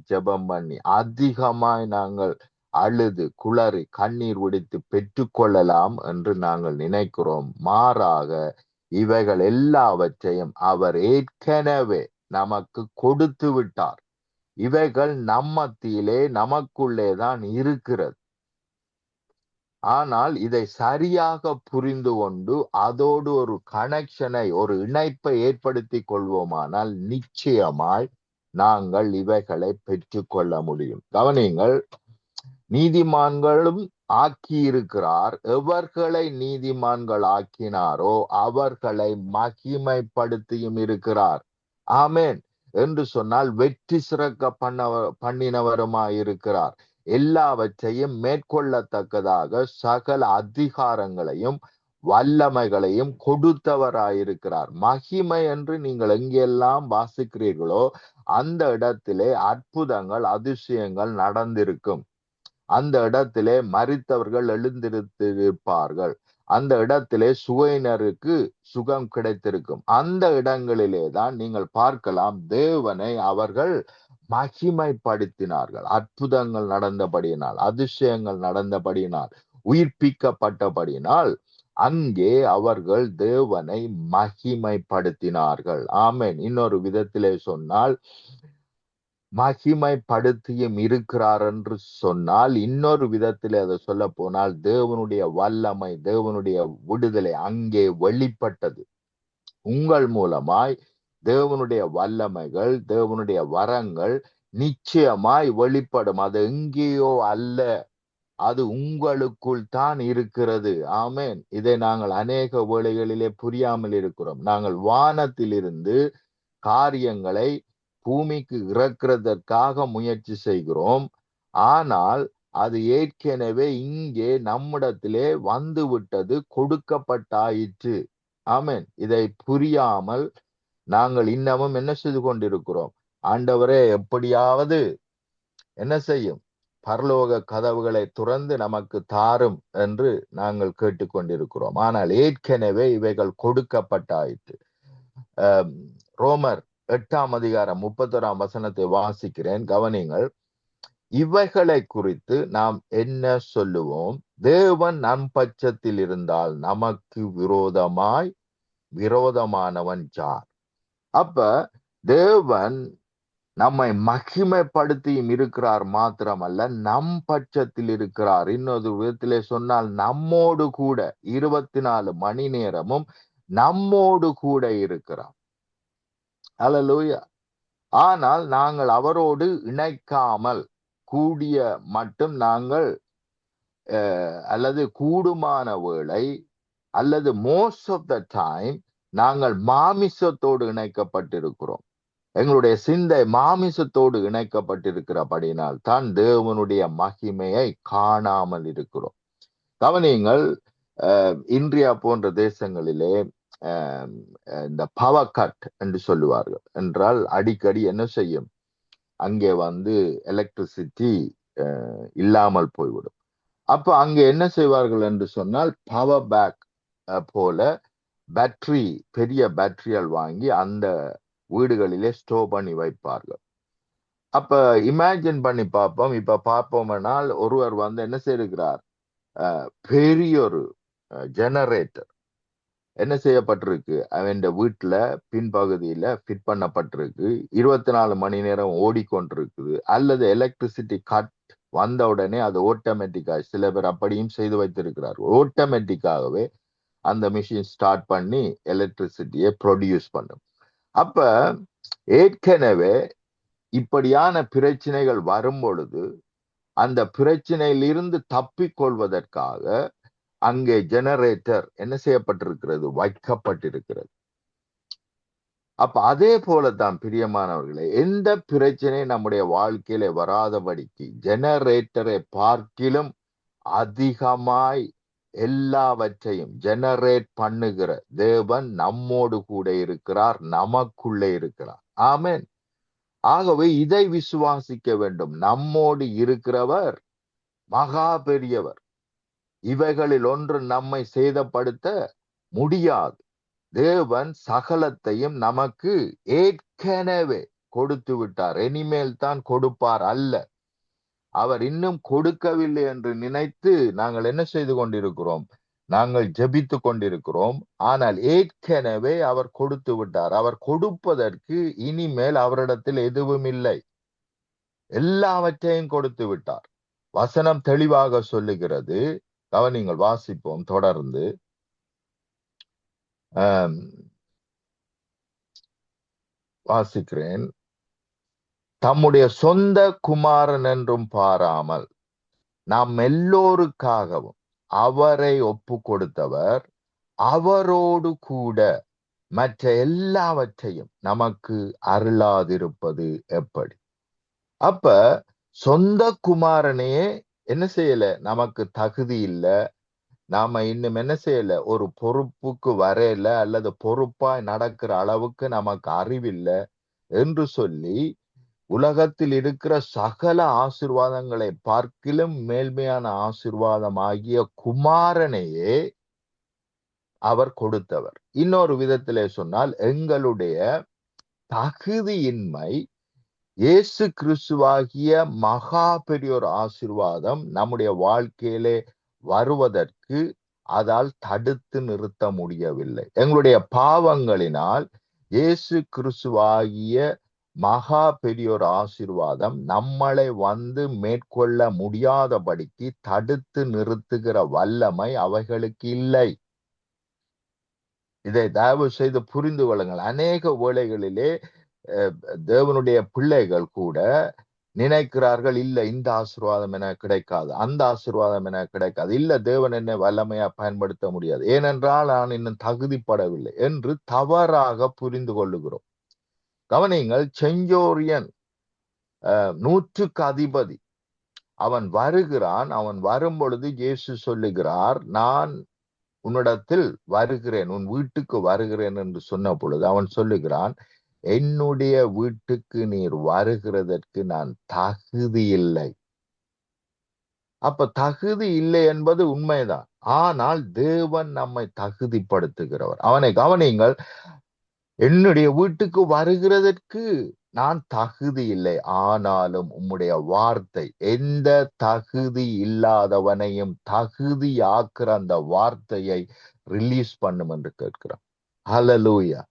ஜெபம் பண்ணி, அதிகமாய் நாங்கள் அழுது குளறி கண்ணீர் விடுத்து பெற்றுக்கொள்ளலாம் என்று நாங்கள் நினைக்கிறோம். மாறாக இவைகள் எல்லாவற்றையும் அவர் ஏற்கனவே நமக்கு கொடுத்து விட்டார். இவைகள் நம்மத்திலே நமக்குள்ளே தான் இருக்கிறது. ஆனால் இதை சரியாக புரிந்து கொண்டு அதோடு ஒரு கனெக்ஷனை, ஒரு இணைப்பை ஏற்படுத்தி கொள்வோமானால் நிச்சயமாய் நாங்கள் இவைகளை பெற்றுக்கொள்ள முடியும். கவனியுங்கள், நீதிமான்களும் ஆக்கியிருக்கிறார், எவர்களை நீதிமான்கள் ஆக்கினாரோ அவர்களை மகிமைப்படுத்தியும் இருக்கிறார். ஆமென். என்று சொன்னால் வெற்றி சிறக்க பண்ணினவருமாயிருக்கிறார். எல்லாவற்றையும் மேற்கொள்ளத்தக்கதாக சகல அதிகாரங்களையும் வல்லமைகளையும் கொடுத்தவராயிருக்கிறார். மகிமை என்று நீங்கள் எங்கெல்லாம் வாசிக்கிறீர்களோ அந்த இடத்திலே அற்புதங்கள் அதிசயங்கள் நடந்திருக்கும். அந்த இடத்திலே மரித்தவர்கள் எழுந்திருப்பார்கள். அந்த இடத்திலே சுவையினருக்கு சுகம் கிடைத்திருக்கும். அந்த இடங்களிலே தான் நீங்கள் பார்க்கலாம் தேவனை அவர்கள் மகிமைப்படுத்தினார்கள். அற்புதங்கள் நடந்தபடியினால், அதிசயங்கள் நடந்தபடியினால், உயிர்ப்பிக்கப்பட்டபடியினால் அங்கே அவர்கள் தேவனை மகிமைப்படுத்தினார்கள். ஆமென். இன்னொரு விதத்திலே சொன்னால் மகிமைப்படுத்தியும் இருக்கிறார் என்று சொன்னால், இன்னொரு விதத்தில் அதை சொல்ல போனால் தேவனுடைய வல்லமை, தேவனுடைய விடுதலை அங்கே வெளிப்பட்டது. உங்கள் மூலமாய் தேவனுடைய வல்லமைகள், தேவனுடைய வரங்கள் நிச்சயமாய் வெளிப்படும். அது எங்கேயோ அல்ல, அது உங்களுக்குள் தான் இருக்கிறது. ஆமென். இதை நாங்கள் அநேக வேளைகளிலே புரியாமல் இருக்கிறோம். நாங்கள் வானத்திலிருந்து காரியங்களை பூமிக்கு இறக்கிறதற்காக முயற்சி செய்கிறோம். ஆனால் அது ஏற்கனவே இங்கே நம்மிடத்திலே வந்து விட்டது, கொடுக்கப்பட்டாயிற்று. ஆமென். இதை புரியாமல் நாங்கள் இன்னமும் என்ன செய்து கொண்டிருக்கிறோம்? ஆண்டவரே எப்படியாவது என்ன செய்யும், பரலோக கதவுகளை துறந்து நமக்கு தாரும் என்று நாங்கள் கேட்டுக்கொண்டிருக்கிறோம். ஆனால் ஏற்கனவே இவைகள் கொடுக்கப்பட்டாயிற்று. ரோமர் 8ஆம் அதிகாரம் 31ஆம் வசனத்தை வாசிக்கிறேன், கவனிங்கள். இவைகளை குறித்து நாம் என்ன சொல்லுவோம்? தேவன் நம் பட்சத்தில் இருந்தால் நமக்கு விரோதமானவன் யார்? அப்ப தேவன் நம்மை மகிமைப்படுத்தியும் இருக்கிறார் மாத்திரமல்ல, நம் பட்சத்தில் இருக்கிறார். இன்னொரு விதத்திலே சொன்னால் நம்மோடு கூட 24 மணி நேரமும் நம்மோடு கூட இருக்கிறார். அல்லேலூயா. ஆனால் நாங்கள் அவரோடு இணைக்காமல் கூடிய மட்டும் நாங்கள் அல்லது கூடுமான வேளை அல்லது மோஸ்ட் ஆஃப் த டைம் நாங்கள் மாமிசத்தோடு இணைக்கப்பட்டிருக்கிறோம். எங்களுடைய சிந்தை மாமிசத்தோடு இணைக்கப்பட்டிருக்கிறபடினால் தான் தேவனுடைய மகிமையை காணாமல் இருக்கிறோம். கவனியுங்கள், இந்தியா போன்ற தேசங்களிலே இந்த பவர் கட் என்று சொல்லுவார்கள். என்றால் அடிக்கடி என்ன செய்யும், அங்கே எலக்ட்ரிசிட்டி இல்லாமல் போய்விடும். அப்ப அங்கே என்ன செய்வார்கள் என்று சொன்னால், பவர் பேக் போல பேட்டரி, பெரிய பேட்டரியால் வாங்கி அந்த வீடுகளிலே ஸ்டோர் பண்ணி வைப்பார்கள். அப்ப இமேஜின் பண்ணி பார்ப்போம். இப்ப பார்ப்போம்னால் ஒருவர் என்ன செய்திருக்கிறார், பெரிய ஒரு ஜெனரேட்டர் என்ன செய்யப்பட்டிருக்கு, அவன் வீட்டுல பின்பகுதியில ஃபிட் பண்ணப்பட்டிருக்கு, 24 மணி நேரம் ஓடிக்கொண்டிருக்குது. அல்லது எலக்ட்ரிசிட்டி கட் வந்த உடனே அது ஆட்டோமேட்டிக்காக, சில பேர் அப்படியும் செய்து வைத்திருக்கிறார்கள், ஆட்டோமேட்டிக்காகவே அந்த மிஷின் ஸ்டார்ட் பண்ணி எலக்ட்ரிசிட்டியை ப்ரொடியூஸ் பண்ணும். அப்ப ஏற்கனவே இப்படியான பிரச்சனைகள் வரும் பொழுது அந்த பிரச்சனையிலிருந்து தப்பிக்கொள்வதற்காக அங்கே ஜெனரேட்டர் என்ன செய்யப்பட்டிருக்கிறது, வைக்கப்பட்டிருக்கிறது. அப்ப அதே போலதான் பிரியமானவர்களே, எந்த பிரச்சனை நம்முடைய வாழ்க்கையில வராதபடிக்கு ஜெனரேட்டரை பார்க்கிலும் அதிகமாய் எல்லாவற்றையும் ஜெனரேட் பண்ணுகிற தேவன் நம்மோடு கூட இருக்கிறார், நமக்குள்ளே இருக்கிறார். ஆமென். ஆகவே இதை விசுவாசிக்க வேண்டும். நம்மோடு இருக்கிறவர் மகா பெரியவர். இவைகளில் ஒன்று நம்மை சேதப்படுத்த முடியாது. தேவன் சகலத்தையும் நமக்கு ஏற்கனவே கொடுத்து விட்டார். இனிமேல் தான் கொடுப்பார் அல்ல. அவர் இன்னும் கொடுக்கவில்லை என்று நினைத்து நாங்கள் என்ன செய்து கொண்டிருக்கிறோம், நாங்கள் ஜெபித்து கொண்டிருக்கிறோம். ஆனால் ஏற்கனவே அவர் கொடுத்து விட்டார். அவர் கொடுப்பதற்கு இனிமேல் அவரிடத்தில் எதுவும் இல்லை, எல்லாவற்றையும் கொடுத்து விட்டார். வசனம் தெளிவாக சொல்லுகிறது. கவனிங்கள், வாசிப்போம் தொடர்ந்து. வாசிக்கிறேன். தம்முடைய சொந்த குமாரன் என்றும் பாராமல் நாம் எல்லோருக்காகவும் அவரை ஒப்பு கொடுத்தவர் அவரோடு கூட மற்ற எல்லாவற்றையும் நமக்கு அருளாதிருப்பது எப்படி? அப்ப சொந்த குமாரனையே என்ன செய்யல, நமக்கு தகுதி இல்லை, நாம இன்னும் என்ன செய்யல, ஒரு பொறுப்புக்கு வரையில அல்லது பொறுப்பாய் நடக்கிற அளவுக்கு நமக்கு அறிவில்லை என்று சொல்லி உலகத்தில் இருக்கிற சகல ஆசீர்வாதங்களை பார்க்கிலும் மேல்மையான ஆசீர்வாதமாகிய குமாரனையே அவர் கொடுத்தவர். இன்னொரு விதத்திலே சொன்னால், எங்களுடைய தகுதியின்மை இயேசு கிறிஸ்துவாகிய மகா பெரியோர் ஆசீர்வாதம் நம்முடைய வாழ்க்கையிலே வருவதற்கு அதால் தடுத்து நிறுத்த முடியவில்லை. எங்களுடைய பாவங்களினால் இயேசு கிறிஸ்துவாகிய மகா பெரியோர் ஆசீர்வாதம் நம்மளை வந்து மேற்கொள்ள முடியாதபடிக்கு தடுத்து நிறுத்துகிற வல்லமை அவைகளுக்கு இல்லை. இதை தயவு செய்து புரிந்து கொள்ளுங்கள். அநேக வேளைகளிலே தேவனுடைய பிள்ளைகள் கூட நினைக்கிறார்கள், இல்ல இந்த ஆசீர்வாதம் என கிடைக்காது, அந்த ஆசீர்வாதம் என கிடைக்காது, இல்ல தேவன் என்னை வல்லமையா பயன்படுத்த முடியாது, ஏனென்றால் நான் இன்னும் தகுதிப்படவில்லை என்று தவறாக புரிந்து கொள்ளுகிறோம். கவனிங்கள், செஞ்சோரியன் 100க்கு அதிபதி அவன் வருகிறான். அவன் வரும் பொழுது இயேசு சொல்லுகிறார், நான் உன்னிடத்தில் வருகிறேன், உன் வீட்டுக்கு வருகிறேன் என்று சொன்ன பொழுது அவன் சொல்லுகிறான், என்னுடைய வீட்டுக்கு நீர் வருகிறதற்கு நான் தகுதி இல்லை. அப்ப தகுதி இல்லை என்பது உண்மைதான். ஆனால் தேவன் நம்மை தகுதிப்படுத்துகிறவர். அவனை கவனியுங்கள், என்னுடைய வீட்டுக்கு வருகிறதற்கு நான் தகுதி இல்லை, ஆனாலும் உம்முடைய வார்த்தை எந்த தகுதி இல்லாதவனையும் தகுதியாக்குற அந்த வார்த்தையை ரிலீஸ் பண்ணும் என்று கேட்கிறான். ஹல்லேலூயா.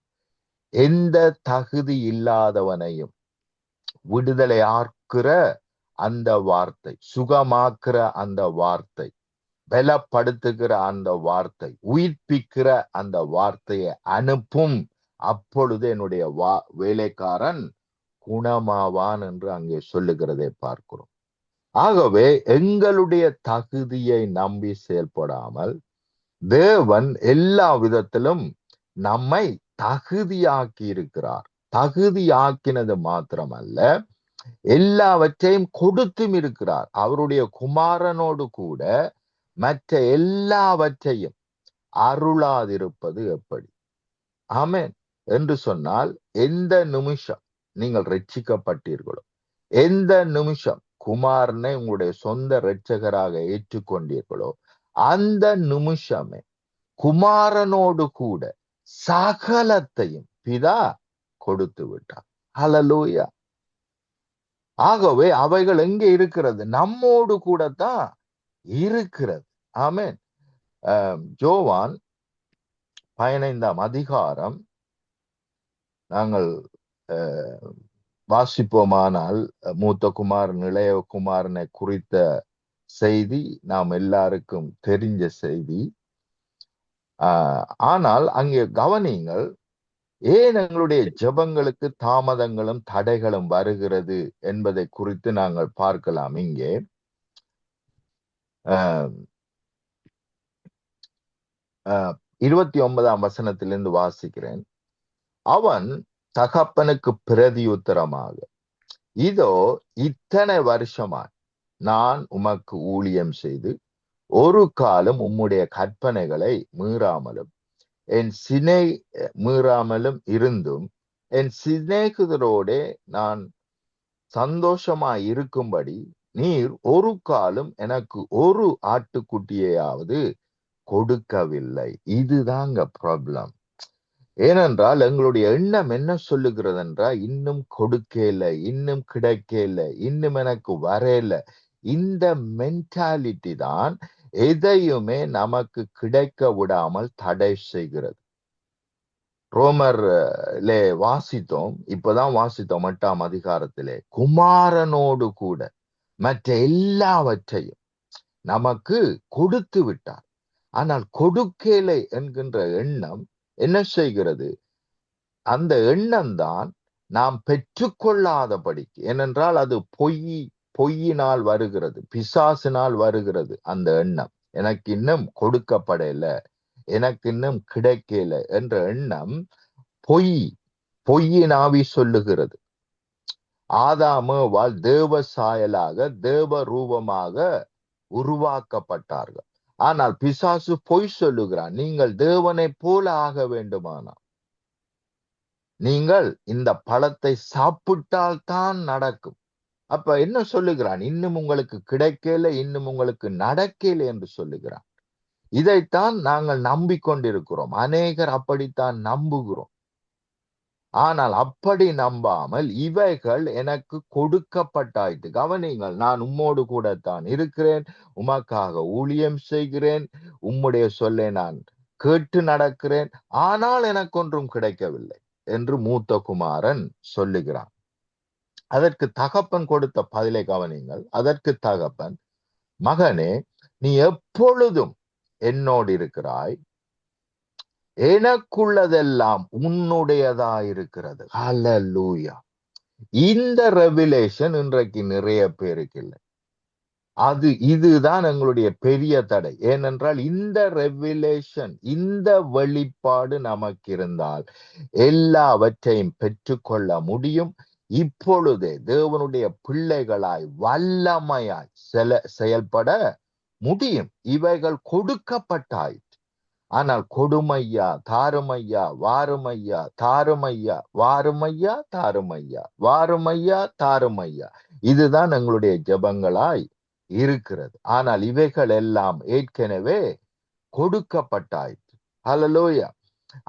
எந்த தகுதி இல்லாதவனையும் விடுதலை ஆக்குற அந்த வார்த்தை, சுகமாக்குற அந்த வார்த்தை, பலப்படுத்துகிற அந்த வார்த்தை, உயிர்ப்பிக்கிற அந்த வார்த்தையை அனுப்பும். அப்பொழுது என்னுடைய வேலைக்காரன் குணமாவான் என்று அங்கே சொல்லுகிறதை பார்க்கிறோம். ஆகவே எங்களுடைய தகுதியை நம்பி செயல்படாமல் தேவன் எல்லா விதத்திலும் நம்மை தகுதியாக்கி இருக்கிறார். தகுதியாக்கினது மாத்திரமல்ல, எல்லாவற்றையும் கொடுத்தும் இருக்கிறார். அவருடைய குமாரனோடு கூட மற்ற எல்லாவற்றையும் அருளாதிருப்பது எப்படி? ஆமென் என்று சொன்னால், எந்த நிமிஷம் நீங்கள் ரட்சிக்கப்பட்டீர்களோ, எந்த நிமிஷம் குமாரனை உங்களுடைய சொந்த இரட்சகராக ஏற்றுக்கொண்டீர்களோ, அந்த நிமிஷமே குமாரனோடு கூட சகலத்தையும் பிதா கொடுத்து விட்டார். ஹல்லேலூயா. ஆகவே அவைகள் எங்கே இருக்கிறது? நம்மோடு கூட தான் இருக்கிறது. ஆமென். யோவான் 15ஆம் அதிகாரம் நாங்கள் வாசிப்போமானால், மூத்த குமாரன் இளைய குமாரனை குறித்த செய்தி நாம் எல்லாருக்கும் தெரிஞ்ச செய்தி. ஆனால் அங்கே கவனிங்கள், ஏன் எங்களுடைய ஜெபங்களுக்கு தாமதங்களும் தடைகளும் வருகிறது என்பதை குறித்து நாங்கள் பார்க்கலாம். இங்கே 29ஆம் வசனத்திலிருந்து வாசிக்கிறேன். அவன் தகப்பனுக்கு பிரதியுத்தரமாக, இதோ இத்தனை வருஷமாய் நான் உமக்கு ஊழியம் செய்து ஒரு காலம் உம்முடைய கற்பனைகளை மீறாமலும் மீறாமலும் இருந்தும் என் சிநேகிதரோட நான் சந்தோஷமாய் இருக்கும்படி நீர் ஒரு காலம் எனக்கு ஒரு ஆட்டுக்குட்டியையாவது கொடுக்கவில்லை. இதுதாங்க ப்ராப்ளம். ஏனென்றால் எங்களுடைய எண்ணம் என்ன சொல்லுகிறது என்றால், இன்னும் கொடுக்கல, இன்னும் கிடைக்கல, இன்னும் எனக்கு வரையில. இந்த மென்டாலிட்டி தான் எதையுமே நமக்கு கிடைக்க விடாமல் தடை செய்கிறது. ரோமர்லே வாசித்தோம், இப்பதான் வாசித்தோம் 8ஆம் அதிகாரத்திலே, குமாரனோடு கூட மற்ற எல்லாவற்றையும் நமக்கு கொடுத்து விட்டார். ஆனால் கொடுக்கலை என்கின்ற எண்ணம் என்ன செய்கிறது? அந்த எண்ணம் தான் நாம் பெற்றுக்கொள்ளாதபடிக்கு, ஏனென்றால் அது பொய்யினால் வருகிறது, பிசாசினால் வருகிறது. அந்த எண்ணம் எனக்கு இன்னும் கொடுக்கப்படல, எனக்கு இன்னும் கிடைக்கல என்ற எண்ணம் பொய்யின் ஆவி சொல்லுகிறது. ஆதாமேவால் தேவ சாயலாக தேவ ரூபமாக உருவாக்கப்பட்டார்கள். ஆனால் பிசாசு பொய் சொல்லுகிறான். நீங்கள் தேவனைப் போல ஆக வேண்டுமானால் நீங்கள் இந்த பழத்தை சாப்பிட்டால் தான் நடக்கும். அப்ப என்ன சொல்லுகிறான்? இன்னும் உங்களுக்கு கிடைக்கல, இன்னும் உங்களுக்கு நடக்கல என்று சொல்லுகிறான். இதைத்தான் நாங்கள் நம்பிக்கொண்டிருக்கிறோம். அநேகர் அப்படித்தான் நம்புகிறோம். ஆனால் அப்படி நம்பாமல் இவைகள் எனக்கு கொடுக்கப்பட்டாயிற்று. கவனிங்கள், நான் உம்மோடு கூடத்தான் இருக்கிறேன், உமக்காக ஊழியம் செய்கிறேன், உம்முடைய சொல்லை நான் கேட்டு நடக்கிறேன், ஆனால் எனக்கு ஒன்றும் கிடைக்கவில்லை என்று மூத்த குமாரன் சொல்லுகிறான். அதற்கு தகப்பன் கொடுத்த பதிலை கவனிங்கள். அதற்கு தகப்பன், மகனே, நீ எப்பொழுதும் என்னோடு இருக்கிறாய், எனக்குள்ளதெல்லாம் உன்னுடையதாயிருக்கிறது. ஹல்லேலூயா. இந்த ரெவிலேஷன் இன்றைக்கு நிறைய பேருக்கு இல்லை. இதுதான் எங்களுடைய பெரிய தடை. ஏனென்றால் இந்த ரெவிலேஷன், இந்த வெளிப்பாடு நமக்கு இருந்தால் எல்லாவற்றையும் பெற்றுக்கொள்ள முடியும். இப்பொழுதே தேவனுடைய பிள்ளைகளாய் வல்லமையாய் செயல்பட முடியும். இவைகள் கொடுக்கப்பட்டாய். ஆனால் கொடுமையா, தாருமையா, வாருமையா, தாருமையா, வாருமையா, தாருமையா, வாருமையா, தாருமையா, இதுதான் எங்களுடைய ஜெபங்களாய் இருக்கிறது. ஆனால் இவைகள் எல்லாம் ஏற்கனவே கொடுக்கப்பட்டாயிற்று. ஹல்லேலூயா.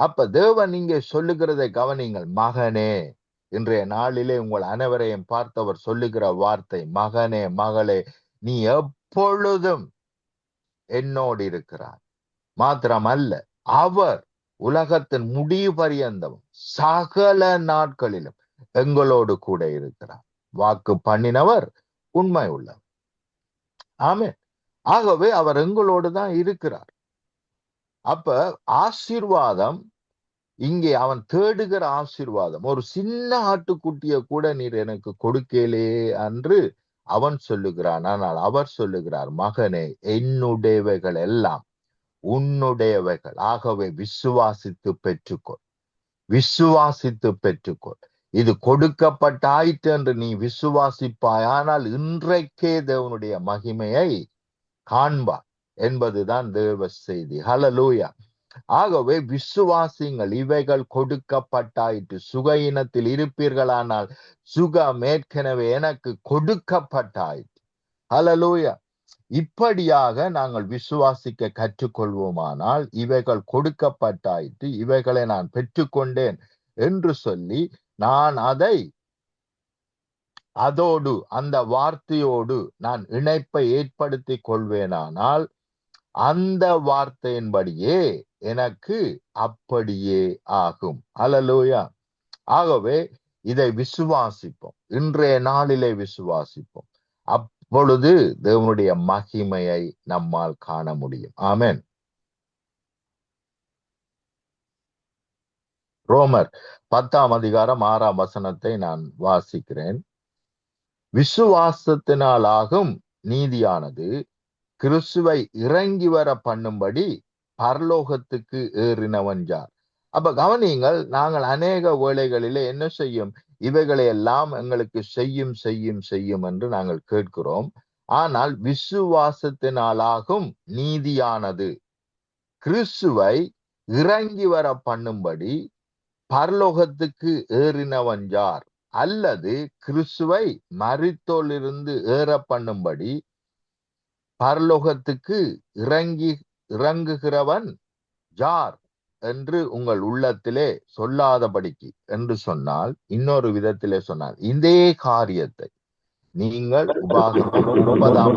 அப்ப தேவன் இங்கே சொல்லுகிறதை கவனிங்கள். மகனே, இன்றைய நாளிலே உங்கள் அனைவரையும் பார்த்தவர் சொல்லுகிற வார்த்தை, மகனே, மகளே, நீ எப்பொழுதும் என்னோடு இருக்கிறார். மாத்திரமல்ல, அவர் உலகத்தின் முடிவு பரியந்தம் சகல நாட்களிலும் எங்களோடு கூட இருக்கிறார். வாக்கு பண்ணினவர் உண்மை உள்ளவர். ஆமென். ஆகவே அவர் எங்களோடு தான் இருக்கிறார். அப்ப ஆசீர்வாதம் இங்கே அவன் தேடுகிற ஆசீர்வாதம், ஒரு சின்ன ஆட்டுக்குட்டிய கூட நீர் எனக்கு கொடுக்கலே என்று அவன் சொல்லுகிறான். ஆனால் அவர் சொல்லுகிறார், மகனே, என்னுடையவைகள் எல்லாம் உன்னுடையவைகள். ஆகவே விசுவாசித்து பெற்றுக்கொள், விசுவாசித்து பெற்றுக்கொள். இது கொடுக்கப்பட்டாயிற்று என்று நீ விசுவாசிப்பாய், ஆனால் இன்றைக்கே தேவனுடைய மகிமையை காண்பார் என்பதுதான் தேவ செய்தி. ஹல்லேலூயா. ஆகவே விசுவாசிங்கள், இவைகள் கொடுக்கப்பட்டாயிற்று. சுகையினத்தில் இருப்பீர்களானால் சுகம் ஏற்கனவே எனக்கு கொடுக்கப்பட்டாயிற்று. ஹல்லேலூயா. இப்படியாக நாங்கள் விசுவாசிக்க கற்றுக்கொள்வோமானால் இவைகள் கொடுக்கப்பட்டாயிற்று, இவைகளை நான் பெற்றுக்கொண்டேன் என்று சொல்லி நான் அதோடு அந்த வார்த்தையோடு நான் இணைப்பை ஏற்படுத்தி கொள்வேனானால் அந்த வார்த்தையின்படியே எனக்கு அப்படியே ஆகும். ஹல்லேலூயா. ஆகவே இதை விசுவாசிப்போம், இன்றைய நாளிலே விசுவாசிப்போம். அப்பொழுது தேவனுடைய மகிமையை நம்மால் காண முடியும். ஆமென். ரோமர் 10ஆம் அதிகாரம் 6ஆம் வசனத்தை நான் வாசிக்கிறேன். விசுவாசத்தினாலாகும் நீதியானது கிறிஸ்துவை இறங்கி வர பண்ணும்படி பரலோகத்துக்கு ஏறினவன் யார்? அப்ப கவனியுங்கள், நாங்கள் அநேக வேளைகளிலே என்ன செய்யும், இவைகளை எல்லாம் எங்களுக்கு செய்யும் செய்யும் செய்யும் என்று நாங்கள் கேட்கிறோம். ஆனால் விசுவாசத்தினாலாகும் நீதியானது கிறிஸ்துவை இறங்கி வர பண்ணும்படி பரலோகத்துக்கு ஏறினவன் யார்? அல்லது கிறிஸ்துவை மரித்தோரிலிருந்து ஏற பண்ணும்படி பரலோகத்துக்கு இறங்குகிறவன் யார் என்று உங்கள் உள்ளத்திலே சொல்லாதபடிக்கு என்று சொன்னால், இன்னொரு விதத்திலே சொன்னால், இதே காரியத்தை நீங்கள் உபாகமம் 30ஆம்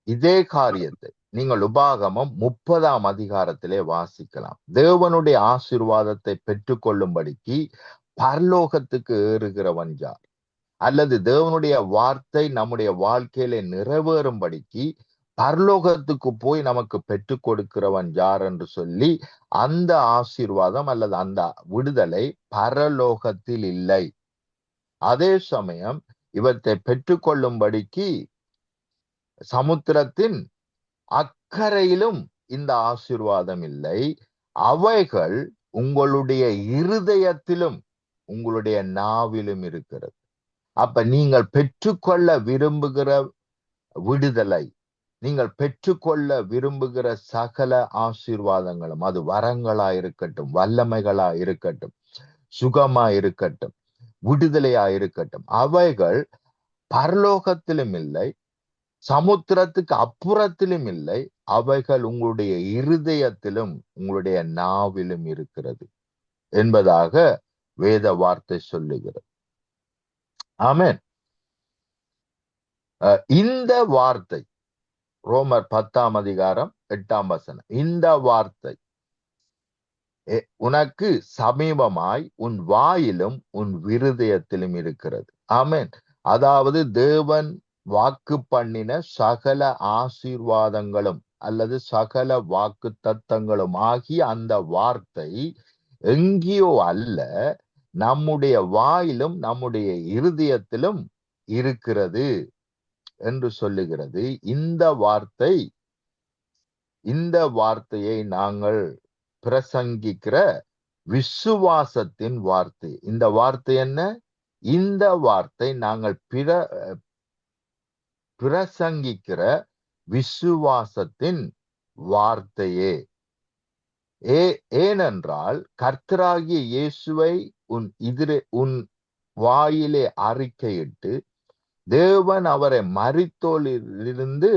இதே காரியத்தை நீங்கள் உபாகமம் 30ஆம் அதிகாரத்திலே வாசிக்கலாம். தேவனுடைய ஆசீர்வாதத்தை பெற்றுக்கொள்ளும்படிக்கு பரலோகத்துக்கு ஏறுகிறவன் யார்? அல்லது தேவனுடைய வார்த்தை நம்முடைய வாழ்க்கையிலே நிறைவேறும்படிக்கு பரலோகத்துக்கு போய் நமக்கு பெற்றுக் கொடுக்கிறவன் யார் என்று சொல்லி, அந்த ஆசீர்வாதம் அல்லது அந்த விடுதலை பரலோகத்தில் இல்லை. அதே சமயம் இவற்றை பெற்றுக்கொள்ளும்படிக்கு சமுத்திரத்தின் அக்கறையிலும் இந்த ஆசீர்வாதம் இல்லை. அவைகள் உங்களுடைய இருதயத்திலும் உங்களுடைய நாவிலும் இருக்கிறது. அப்ப நீங்கள் பெற்றுக்கொள்ள விரும்புகிற விடுதலை, நீங்கள் பெற்றுக்கொள்ள விரும்புகிற சகல ஆசீர்வாதங்களும், அது வரங்களா இருக்கட்டும், வல்லமைகளா இருக்கட்டும், சுகமா இருக்கட்டும், விடுதலையா இருக்கட்டும், அவைகள் பரலோகத்திலும் இல்லை, சமுத்திரத்துக்கு அப்புறத்திலும் இல்லை, அவைகள் உங்களுடைய இருதயத்திலும் உங்களுடைய நாவிலும் இருக்கிறது என்பதாக வேத வார்த்தை சொல்லுகிறது. ஆமென். இந்த வார்த்தை ரோமர் 10:8 இந்த வார்த்தை உனக்கு சமீபமாய் உன் வாயிலும் உன் இருதயத்திலும் இருக்கிறது. ஆமென். அதாவது தேவன் வாக்கு பண்ணின சகல ஆசீர்வாதங்களும் அல்லது சகல வாக்கு தத்தங்களும் ஆகிய அந்த வார்த்தை எங்கேயோ அல்ல, நம்முடைய வாயிலும் நம்முடைய இருதயத்திலும் இருக்கிறது என்று சொல்லுகிறது. இந்த வார்த்தையை நாங்கள் பிரசங்கிக்கிற விசுவாசத்தின் வார்த்தை. இந்த வார்த்தை என்ன? இந்த வார்த்தை நாங்கள் பிரசங்கிக்கிற விசுவாசத்தின் வார்த்தையே. ஏனென்றால் கர்த்தராகிய இயேசுவை உன் வாயிலே அறிக்கையிட்டு தேவன் அவரை மரித்தோரிலிருந்து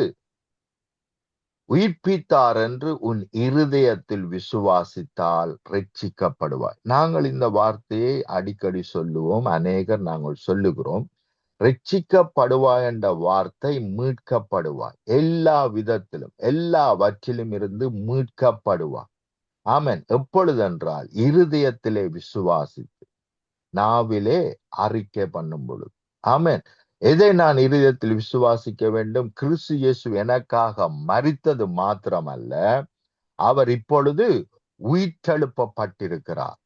உயிர்ப்பித்தார் என்று உன் இருதயத்தில் விசுவாசித்தால் ரட்சிக்கப்படுவாய். நாங்கள் இந்த வார்த்தையை அடிக்கடி சொல்லுவோம், அநேகர் நாங்கள் சொல்லுகிறோம். ரட்சிக்கப்படுவாய் என்ற வார்த்தை மீட்கப்படுவாய், எல்லா விதத்திலும் எல்லாவற்றிலும் இருந்து மீட்கப்படுவாய். ஆமென். எப்பொழுதென்றால் இருதயத்திலே விசுவாசித்து நாவிலே அறிக்கை பண்ணும் பொழுது. ஆமென். எதை நான் இருதயத்தில் விசுவாசிக்க வேண்டும்? கிறிஸ்து இயேசு எனக்காக மரித்தது மாத்திரமல்ல, அவர் இப்பொழுது உயிர்த்தெழுப்பப்பட்டிருக்கிறார்.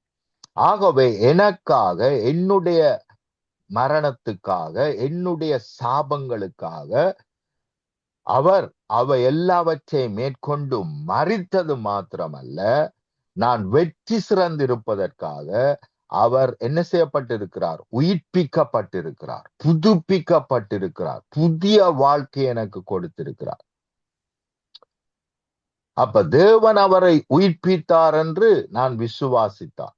ஆகவே எனக்காக, என்னுடைய மரணத்துக்காக, என்னுடைய சாபங்களுக்காக அவை எல்லாவற்றையும் மேற்கொண்டு மரித்தது மாத்திரமல்ல, நான் வெற்றி சிறந்திருப்பதற்காக அவர் என்ன செய்யப்பட்டிருக்கிறார்? உயிர்ப்பிக்கப்பட்டிருக்கிறார், புதுப்பிக்கப்பட்டிருக்கிறார், புதிய வாழ்க்கை எனக்கு கொடுத்திருக்கிறார். அப்ப தேவன் அவரை உயிர்ப்பித்தார் என்று நான் விசுவாசித்தார்.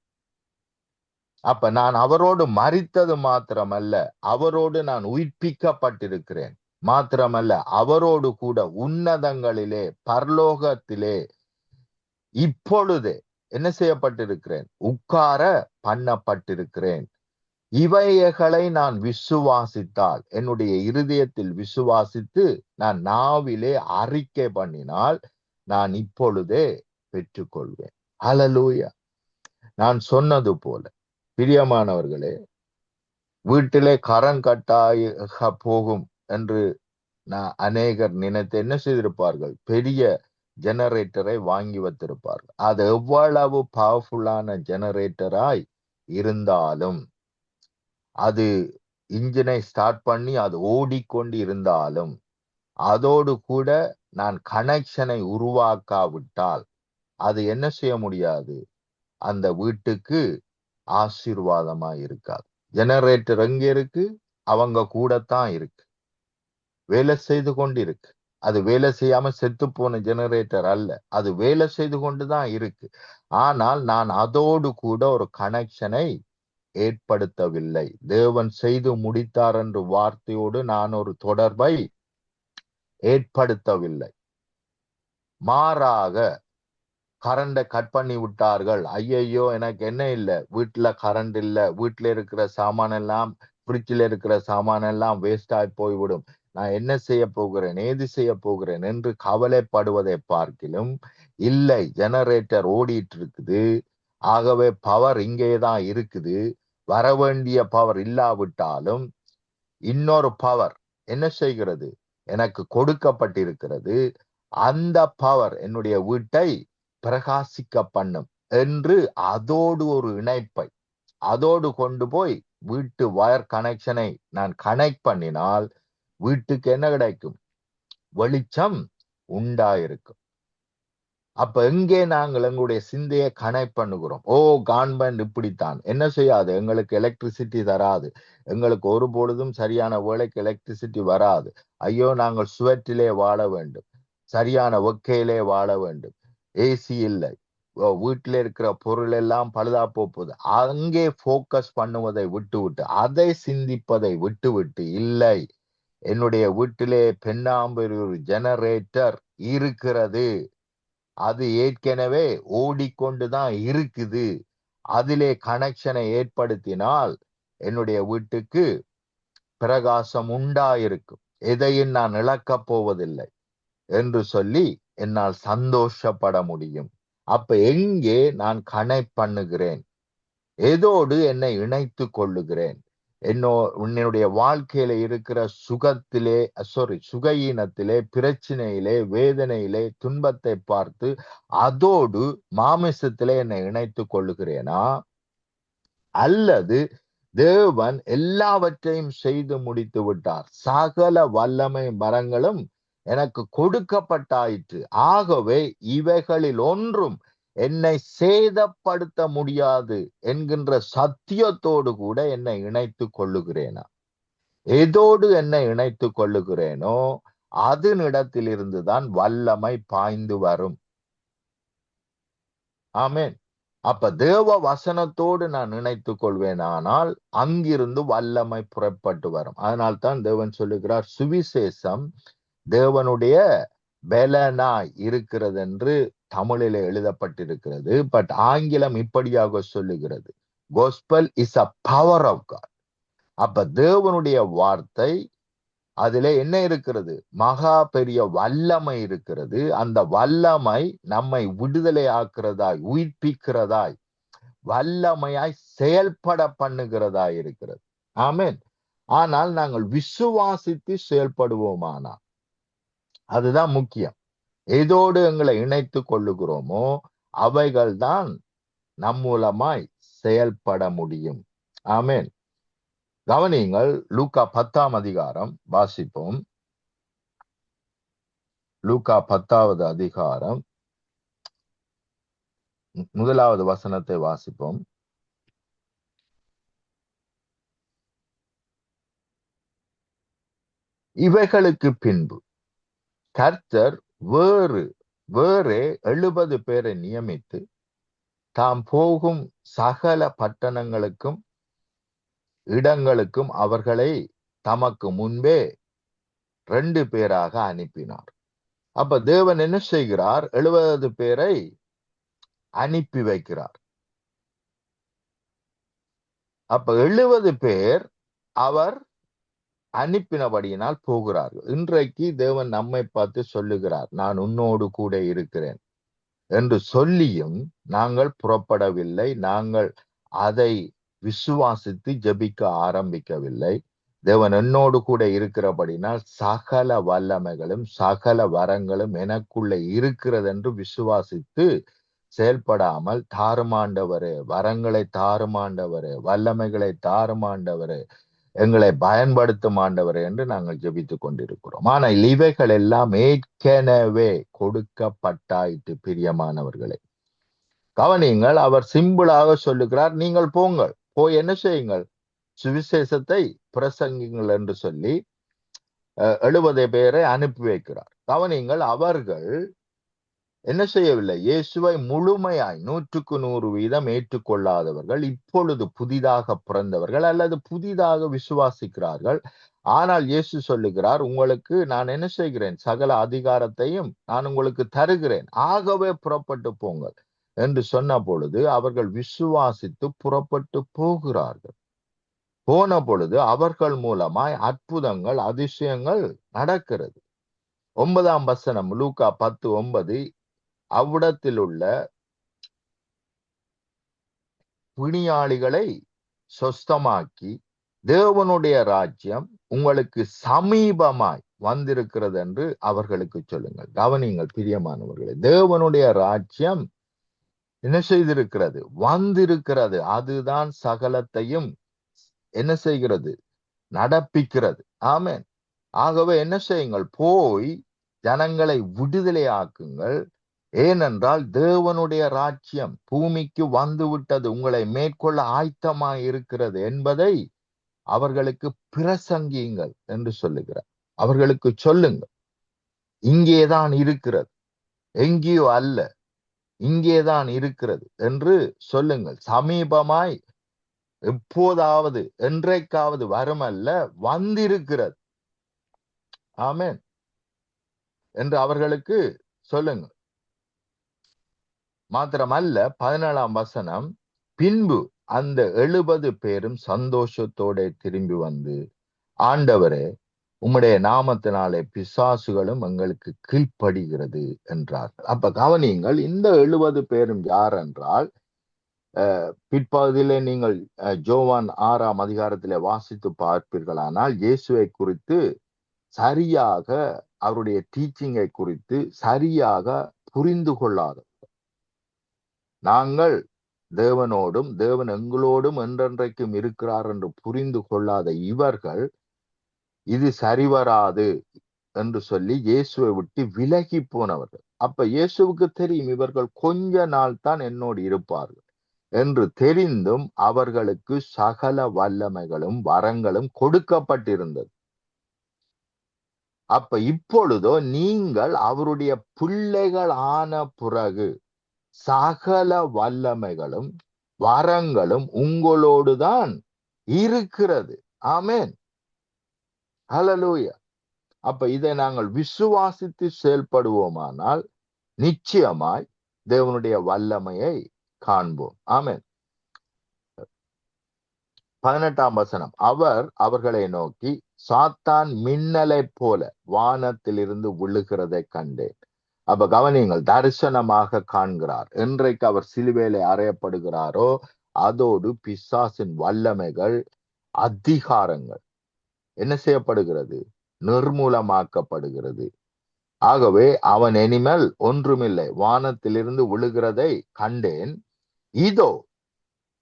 அப்ப நான் அவரோடு மரித்தது மாத்திரமல்ல, அவரோடு நான் உயிர்ப்பிக்கப்பட்டிருக்கிறேன். மாத்திரமல்ல, அவரோடு கூட உன்னதங்களிலே பரலோகத்திலே இப்பொழுதே என்ன செய்யப்பட்டிருக்கிறேன்? உட்கார பண்ணப்பட்டிருக்கிறேன். இவைகளை நான் விசுவாசித்தால், என்னுடைய இருதயத்தில் விசுவாசித்து நான் நாவிலே அறிக்கை பண்ணினால் நான் இப்பொழுதே பெற்றுக்கொள்வேன். ஹல்லேலூயா. நான் சொன்னது போல பிரியமானவர்களே, வீட்டிலே கரண்ட் கட்டாக போகும் என்று அநேகர் நினைத்து என்ன செய்திருப்பார்கள்? பெரிய ஜெனரேட்டரை வாங்கி வைத்திருப்பார்கள். அது எவ்வளவு பவர்ஃபுல்லான ஜெனரேட்டராய் இருந்தாலும், அது இன்ஜினை ஸ்டார்ட் பண்ணி அது ஓடிக்கொண்டு இருந்தாலும், அதோடு கூட நான் கனெக்ஷனை உருவாக்காவிட்டால் அது என்ன செய்ய முடியாது? அந்த வீட்டுக்கு ஆசீர்வாதமா இருக்காது. ஜெனரேட்டர் எங்க இருக்கு? அவங்க கூடத்தான் இருக்கு, வேலை செய்து கொண்டு இருக்கு. அது வேலை செய்யாம செத்து போன ஜெனரேட்டர் அல்ல, அது வேலை செய்து கொண்டுதான் இருக்கு. ஆனால் நான் அதோடு கூட ஒரு கனெக்ஷனை ஏற்படுத்தவில்லை. தேவன் செய்து முடித்தார் என்ற வார்த்தையோடு நான் ஒரு தொடர்பை ஏற்படுத்தவில்லை. மாறாக கரண்டை கட் பண்ணி விட்டார்கள். ஐயையோ, எனக்கு என்ன இல்லை, வீட்டுல கரண்ட் இல்லை, வீட்டுல இருக்கிற சாமான் எல்லாம், ஃப்ரிட்ஜில் இருக்கிற சாமான் எல்லாம் வேஸ்ட் ஆகி போய்விடும், நான் என்ன செய்ய போகிறேன், ஏது செய்ய போகிறேன் என்று கவலைப்படுவதை பார்க்கிலும், இல்லை, ஜெனரேட்டர் ஓடிட்டு இருக்குது, ஆகவே பவர் இங்கேதான் இருக்குது, வர வேண்டிய பவர் இல்லாவிட்டாலும் இன்னொரு பவர் என்ன செய்கிறது? எனக்கு கொடுக்கப்பட்டிருக்கிறது. அந்த பவர் என்னுடைய வீட்டை பிரகாசிக்க பண்ணும் என்று அதோடு ஒரு இணைப்பை, அதோடு கொண்டு போய் வீட்டு வயர் கனெக்ஷனை நான் கனெக்ட் பண்ணினால் வீட்டுக்கு என்ன கிடைக்கும்? வெளிச்சம் உண்டாயிருக்கும். அப்ப எங்கே நாங்கள் எங்களுடைய சிந்தையை கனெக்ட் பண்ணுகிறோம். ஓ, கவர்மெண்ட் இப்படித்தான், என்ன செய்யாது, எங்களுக்கு எலக்ட்ரிசிட்டி தராது, எங்களுக்கு ஒரு பொழுதும் சரியான வேலைக்கு எலக்ட்ரிசிட்டி வராது, ஐயோ நாங்கள் சுவற்றிலே வாழ வேண்டும், சரியான வெக்கையிலே வாழ வேண்டும், ஏசி இல்லை, வீட்டில இருக்கிற பொருள் எல்லாம் பழுதா போகுது. அங்கே போக்கஸ் பண்ணுவதை விட்டு அதை சிந்திப்பதை விட்டு இல்லை, என்னுடைய வீட்டிலே பெண்ணாம்பெரிய ஜெனரேட்டர் இருக்கிறது, அது ஏற்கனவே ஓடிக்கொண்டுதான் இருக்குது, அதிலே கனெக்ஷனை ஏற்படுத்தினால் என்னுடைய வீட்டுக்கு பிரகாசம் உண்டாயிருக்கும், எதையும் நான் இழக்கப் போவதில்லை என்று சொல்லி என்னால் சந்தோஷப்பட முடியும். அப்ப எங்கே நான் பண்ணுகிறேன், எதோடு என்னை இணைத்து கொள்ளுகிறேன், என்னுடைய வாழ்க்கையில இருக்கிற சுகயினத்திலே, பிரச்சனையிலே, வேதனையிலே, துன்பத்தை பார்த்து அதோடு மாமிசத்திலே என்னை இணைத்து கொள்ளுகிறேனா, அல்லது தேவன் எல்லாவற்றையும் செய்து முடித்து விட்டார், சகல வல்லமை மரங்களும் எனக்கு கொடுக்கப்பட்டாயிற்று, ஆகவே இவைகளில் ஒன்றும் என்னை சேதப்படுத்த முடியாது என்கின்ற சத்தியத்தோடு கூட என்னை இணைத்து கொள்ளுகிறேனா? எதோடு என்னை இணைத்து கொள்ளுகிறேனோ அதனிடத்திலிருந்துதான் வல்லமை பாய்ந்து வரும். ஆமென். அப்ப தேவ வசனத்தோடு நான் நினைத்துக் கொள்வேனானால் அங்கிருந்து வல்லமை புறப்பட்டு வரும். அதனால்தான் தேவன் சொல்லுகிறார், சுவிசேஷம் தேவனுடைய பலனாய் இருக்கிறது என்று தமிழிலே எழுதப்பட்டிருக்கிறது. பட் ஆங்கிலம் இப்படியாக சொல்லுகிறது, gospel is a power of God. அப்ப தேவனுடைய வார்த்தை, அதிலே என்ன இருக்கிறது, மகா பெரிய வல்லமை இருக்கிறது. அந்த வல்லமை நம்மை விடுதலை ஆக்குறதாய், உயிர்ப்பிக்கிறதாய், வல்லமையாய் செயல்பட பண்ணுகிறதாய் இருக்கிறது. ஆமென். ஆனால் நாங்கள் விசுவாசித்து செயல்படுவோமானா, அதுதான் முக்கியம். எதோடு எங்களை இணைத்து கொள்ளுகிறோமோ அவைகள் தான் நம் மூலமாய் செயல்பட முடியும். ஆமென். கவனியுங்கள், லூக்கா 10ஆம் அதிகாரம் வாசிப்போம். லூக்கா 10வது அதிகாரம் 1வது வசனத்தை வாசிப்போம். இவைகளுக்கு பின்பு கர்த்தர் வேறே 70 பேரை நியமித்து தாம் போகும் சகல பட்டணங்களுக்கும் இடங்களுக்கும் அவர்களை தமக்கு முன்பே 2 பேராக அனுப்பினார். அப்ப தேவன் என்ன செய்கிறார், 70 பேரை அனுப்பி வைக்கிறார். அப்ப 70 பேர் அவர் அனுப்பினபடியினால் போகிறார்கள். இன்றைக்கு தேவன் நம்மை பார்த்து சொல்லுகிறார், நான் உன்னோடு கூட இருக்கிறேன் என்று சொல்லியும் நாங்கள் புறப்படவில்லை, நாங்கள் அதை விசுவாசித்து ஜெபிக்க ஆரம்பிக்கவில்லை. தேவன் என்னோடு கூட இருக்கிறபடினால் சகல வல்லமைகளும் சகல வரங்களும் எனக்குள்ள இருக்கிறது என்று விசுவாசித்து செயல்படாமல், தாறுமாண்டவரே, வரங்களை தாறுமாண்டவரே, வல்லமைகளை தாறுமாண்டவரே, எங்களை பயன்படுத்தும் ஆண்டவரே என்று நாங்கள் ஜெபித்துக் கொண்டிருக்கிறோம். ஆனால் இவைகள் எல்லாம் ஏற்கனவே கொடுக்கப்பட்டாயிற்று. பிரியமானவர்களே, கவனியுங்கள், அவர் சிம்பிளாக சொல்லுகிறார், நீங்கள் போங்கள், போய் என்ன செய்யுங்கள், சுவிசேஷத்தை பிரசங்கிங்கள் என்று சொல்லி 70 பேரை அனுப்பி வைக்கிறார். கவனியுங்கள், அவர்கள் என்ன செய்யவில்லை, இயேசுவை முழுமையாய் 100க்கு 100% ஏற்றுக்கொள்ளாதவர்கள், இப்பொழுது புதிதாக பிறந்தவர்கள் அல்லது புதிதாக விசுவாசிக்கிறார்கள். ஆனால் இயேசு சொல்லுகிறார், உங்களுக்கு நான் என்ன செய்கிறேன், சகல அதிகாரத்தையும் நான் உங்களுக்கு தருகிறேன், ஆகவே புறப்பட்டு போங்கள் என்று சொன்ன பொழுது அவர்கள் விசுவாசித்து புறப்பட்டு போகிறார்கள். போன பொழுது அவர்கள் மூலமாய் அற்புதங்கள், அதிசயங்கள் நடக்கிறது. 9ஆம் வசனம், லூக்கா 10:9, அவ்விடத்தில் உள்ள பிணியாளிகளை சொஸ்தமாக்கி தேவனுடைய ராஜ்யம் உங்களுக்கு சமீபமாய் வந்திருக்கிறது என்று அவர்களுக்கு சொல்லுங்கள். கவனிங்கள் பிரியமானவர்களே, தேவனுடைய ராஜ்யம் என்ன செய்திருக்கிறது, வந்திருக்கிறது. அதுதான் சகலத்தையும் என்ன செய்கிறது, நடப்பிக்கிறது. ஆமென். ஆகவே என்ன செய்யுங்கள், போய் ஜனங்களை விடுதலை ஆக்குங்கள், ஏனென்றால் தேவனுடைய ராஜ்யம் பூமிக்கு வந்து விட்டது, உங்களை மேற்கொள்ள ஆயத்தமாய் இருக்கிறது என்பதை அவர்களுக்கு பிரசங்கியுங்கள் என்று சொல்லுகிறார். அவர்களுக்கு சொல்லுங்கள், இங்கேதான் இருக்கிறது, எங்கேயோ அல்ல, இங்கேதான் இருக்கிறது என்று சொல்லுங்கள். சமீபமாய் எப்போதாவது என்றைக்காவது வருமல்ல, வந்திருக்கிறது. ஆமென் என்று அவர்களுக்கு சொல்லுங்கள். மாத்திரமல்ல 17ஆம் வசனம், பின்பு அந்த 70 பேரும் சந்தோஷத்தோட திரும்பி வந்து, ஆண்டவரே உம்முடைய நாமத்தினாலே பிசாசுகளும் எங்களுக்கு கீழ்ப்படுகிறது என்றார்கள். அப்ப கவனியுங்கள், இந்த 70 பேரும் யார் என்றால், பிற்பகுதியிலே நீங்கள் யோவான் 6ஆம் அதிகாரத்திலே வாசித்து பார்ப்பீர்களானால், இயேசுவை குறித்து சரியாக, அவருடைய டீச்சிங்கை குறித்து சரியாக புரிந்து கொள்ளாத, நாங்கள் தேவனோடும் தேவன் எங்களோடும் என்றென்றைக்கும் இருக்கிறார் என்று புரிந்து கொள்ளாத இவர்கள் இது சரிவராது என்று சொல்லி இயேசுவை விட்டு விலகி போனவர்கள். அப்ப இயேசுவுக்கு தெரியும் இவர்கள் கொஞ்ச நாள் தான் என்னோடு இருப்பார்கள் என்று தெரிந்தும் அவர்களுக்கு சகல வல்லமைகளும் வரங்களும் கொடுக்கப்பட்டிருந்தது. அப்ப இப்பொழுதோ நீங்கள் அவருடைய பிள்ளைகள் ஆன பிறகு சகல வல்லமைகளும் வரங்களும் உங்களோடுதான் இருக்கிறது. ஆமென், ஹல்லேலூயா. அப்ப இதை நாங்கள் விசுவாசித்து செயல்படுவோமானால் நிச்சயமாய் தேவனுடைய வல்லமையை காண்போம். ஆமென். 18ஆம் வசனம், அவர் அவர்களை நோக்கி, சாத்தான் மின்னலை போல வானத்திலிருந்து விழுகிறதை கண்டேன். அப்ப கவனியுங்கள், தரிசனமாக காண்கிறார். என்றைக்கு அவர் சிலுவையிலே அறையப்படுகிறாரோ அதோடு பிசாசின் வல்லமைகள், அதிகாரங்கள் என்ன செய்யப்படுகிறது? நிர்மூலமாக்கப்படுகிறது. ஆகவே அவன் இனிமேல் ஒன்றுமில்லை, வானத்திலிருந்து விழுகிறதை கண்டேன். இதோ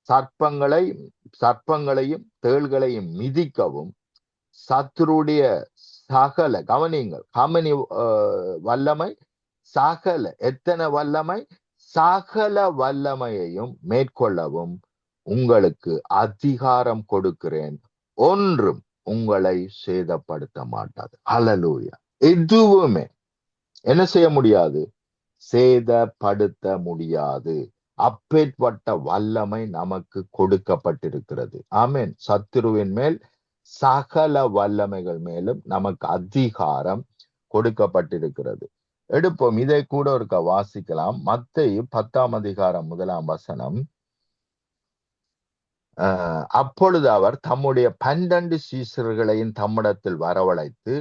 சர்ப்பங்களையும் தேள்களையும் மிதிக்கவும் சத்துருடைய சகல, கவனியுங்கள், கமனி வல்லமை, சகல, எத்தனை வல்லமை? சகல வல்லமையையும் மேற்கொள்ளவும் உங்களுக்கு அதிகாரம் கொடுக்கிறேன், ஒன்றும் உங்களை சேதப்படுத்த மாட்டாது. ஹல்லேலூயா. எதுவுமே என்ன செய்ய முடியாது? சேதப்படுத்த முடியாது. அப்பேற்பட்ட வல்லமை நமக்கு கொடுக்கப்பட்டிருக்கிறது. ஆமென். சத்துருவின் மேல் சகல வல்லமைகள் மேலும் நமக்கு அதிகாரம் கொடுக்கப்பட்டிருக்கிறது. எடுப்போம், இதை கூட ஒருக்க வாசிக்கலாம். மத்தேயு 10ஆம் அதிகாரம் 1ஆம் வசனம். அப்பொழுது அவர் தம்முடைய 12 சீசர்களையும் தம்மிடத்தில் வரவழைத்து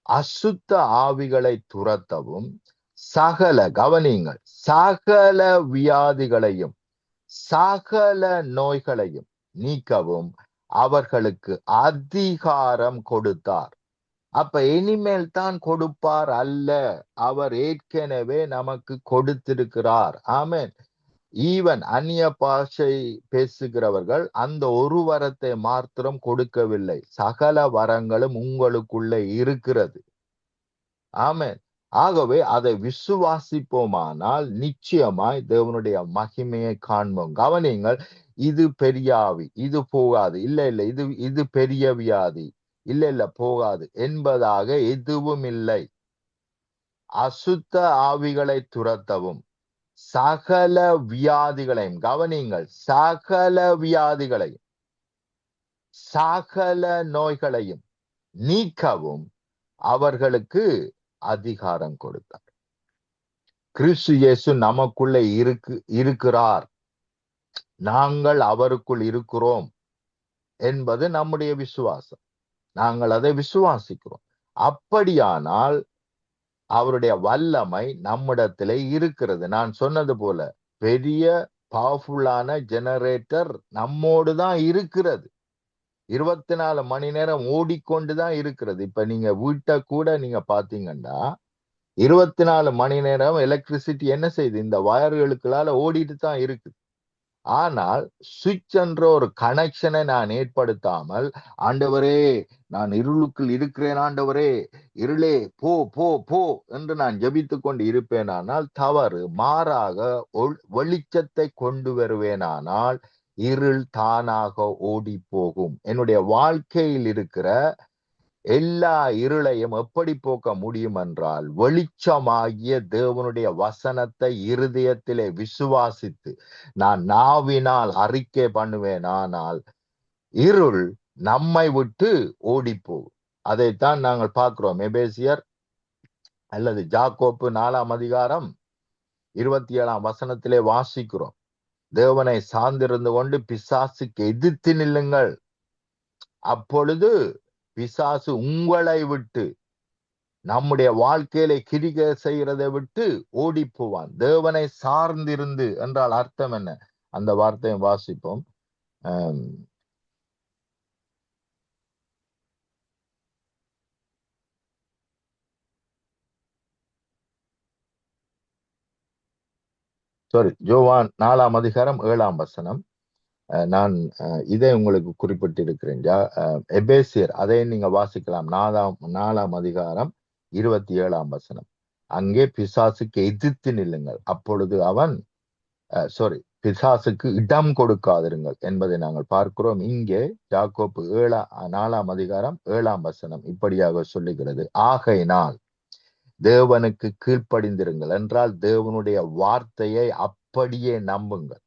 அசுத்த ஆவிகளை துரத்தவும் சகல, கவனியுங்கள், சகல வியாதிகளையும் சகல நோய்களையும் நீக்கவும் அவர்களுக்கு அதிகாரம் கொடுத்தார். அப்ப இனிமேல் தான் கொடுப்பார் அல்ல, அவர் ஏற்கனவே நமக்கு கொடுத்திருக்கிறார். ஆமென். ஈவன் அந்நிய பாஷை பேசுகிறவர்கள் அந்த ஒரு வரத்தை மாத்திரம் கொடுக்கவில்லை, சகல வரங்களும் உங்களுக்குள்ளே இருக்கிறது. ஆமென். ஆகவே அதை விசுவாசிப்போமானால் நிச்சயமாய் தேவனுடைய மகிமையை காண்போம். கவனியுங்கள், இது பெரிய ஆவி, இது போகாது, இல்ல இது பெரிய வியாதி, இல்ல போகாது என்பதாக எதுவும் இல்லை. அசுத்த ஆவிகளை துரத்தவும் சகல வியாதிகளையும், கவனியுங்கள், சகல வியாதிகளையும் சகல நோய்களையும் நீக்கவும் அவர்களுக்கு அதிகாரம் கொடுத்தார். கிறிஸ்து இயேசு நமக்குள்ளே இருக்கிறார், நாங்கள் அவருக்குள் இருக்கிறோம் என்பது நம்முடைய விசுவாசம். நாங்கள் அதை விசுவாசிக்கிறோம். அப்படியானால் அவருடைய வல்லமை நம்மிடத்திலே இருக்கிறது. நான் சொன்னது போல பெரிய பவர்ஃபுல்லான ஜெனரேட்டர் நம்மோடு தான் இருக்கிறது. 24 மணி நேரம் ஓடிக்கொண்டுதான் இருக்கிறது. இப்ப நீங்க வீட்டை கூட நீங்க பாத்தீங்கன்னா 24 மணி நேரம் எலக்ட்ரிசிட்டி என்ன செய்யுது? இந்த வயர்களுக்குள்ளால ஓடிட்டு தான் இருக்குது. ஆனால் சுவிட்ச் என்ற ஒரு கனெக்ஷனை நான் ஏற்படுத்தாமல், ஆண்டவரே நான் இருளுக்குள் இருக்கிறேன், ஆண்டவரே இருளே போ போ போ என்று நான் ஜெபித்துக் கொண்டு இருப்பேனானால் தவறு. மாறாக வெளிச்சத்தை கொண்டு வருவேனானால் இருள் தானாக ஓடி போகும். என்னுடைய வாழ்க்கையில் இருக்கிற எல்லா இருளையும் எப்படி போக்க முடியும் என்றால், வெளிச்சமாகிய தேவனுடைய வசனத்தை இருதயத்திலே விசுவாசித்து நான் நாவினால் அறிக்கை பண்ணுவேன், ஆனால் இருள் நம்மை விட்டு ஓடிப்போகும். அதைத்தான் நாங்கள் பார்க்கிறோம். எபேசியர் அல்லது யாக்கோப்பு 4ஆம் அதிகாரம் 27ஆம் வசனத்திலே வாசிக்கிறோம். தேவனை சார்ந்திருந்து கொண்டு பிசாசுக்கு எதிர்த்து நில்லுங்கள், அப்பொழுது பிசாசு உங்களை விட்டு, நம்முடைய வாழ்க்கையில கிரிகை செய்யறதை விட்டு ஓடி போவான். தேவனை சார்ந்திருந்து என்றால் அர்த்தம் என்ன? அந்த வார்த்தையை வாசிப்போம். யோவான் 4ஆம் அதிகாரம் 7ஆம் வசனம். நான் இதை உங்களுக்கு குறிப்பிட்டிருக்கிறேன். எபேசியர், அதை நீங்க வாசிக்கலாம். 4ஆம் அதிகாரம் 27ஆம் வசனம். அங்கே பிசாசுக்கு எதிர்த்து நில்லுங்கள், அப்பொழுது அவன் பிசாசுக்கு இடம் கொடுக்காதிருங்கள் என்பதை நாங்கள் பார்க்கிறோம். இங்கே யாக்கோப்பு 4ஆம் அதிகாரம் 7ஆம் வசனம் இப்படியாக சொல்லுகிறது, ஆகையினால் தேவனுக்கு கீழ்ப்படிந்திருங்கள் என்றால் தேவனுடைய வார்த்தையை அப்படியே நம்புங்கள்.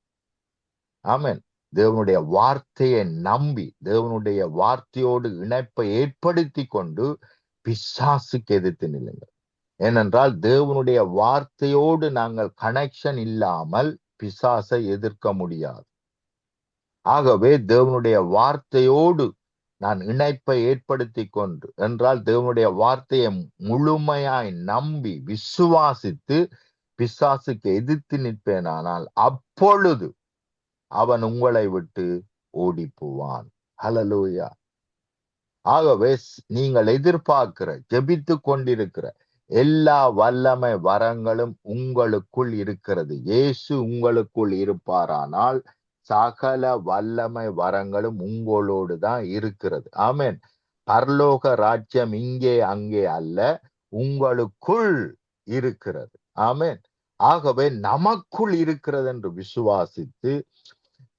ஆமென். தேவனுடைய வார்த்தையை நம்பி தேவனுடைய வார்த்தையோடு இணைப்பை ஏற்படுத்தி கொண்டு பிசாசுக்கு எதிர்த்து நில்லுங்கள். ஏனென்றால் தேவனுடைய வார்த்தையோடு நாங்கள் கனெக்ஷன் இல்லாமல் பிசாசை எதிர்க்க முடியாது. ஆகவே தேவனுடைய வார்த்தையோடு நான் இணைப்பை ஏற்படுத்தி கொண்டு என்றால் தேவனுடைய வார்த்தையை முழுமையாய் நம்பி விசுவாசித்து பிசாசுக்கு எதிர்த்து நிற்பேனானால் அப்பொழுது அவன் உங்களை விட்டு ஓடி போவான். ஹல்லேலூயா. ஆகவே நீங்கள் எதிர்பார்க்கிற, ஜெபித்து கொண்டிருக்கிற எல்லா வல்லமை வரங்களும் உங்களுக்குள் இருக்கிறது. இயேசு உங்களுக்குள் இருப்பாரானால் சகல வல்லமை வரங்களும் உங்களோடு தான் இருக்கிறது. ஆமென். பரலோக ராஜ்யம் இங்கே அங்கே அல்ல, உங்களுக்குள் இருக்கிறது. ஆமென். ஆகவே நமக்குள் இருக்கிறது என்று விசுவாசித்து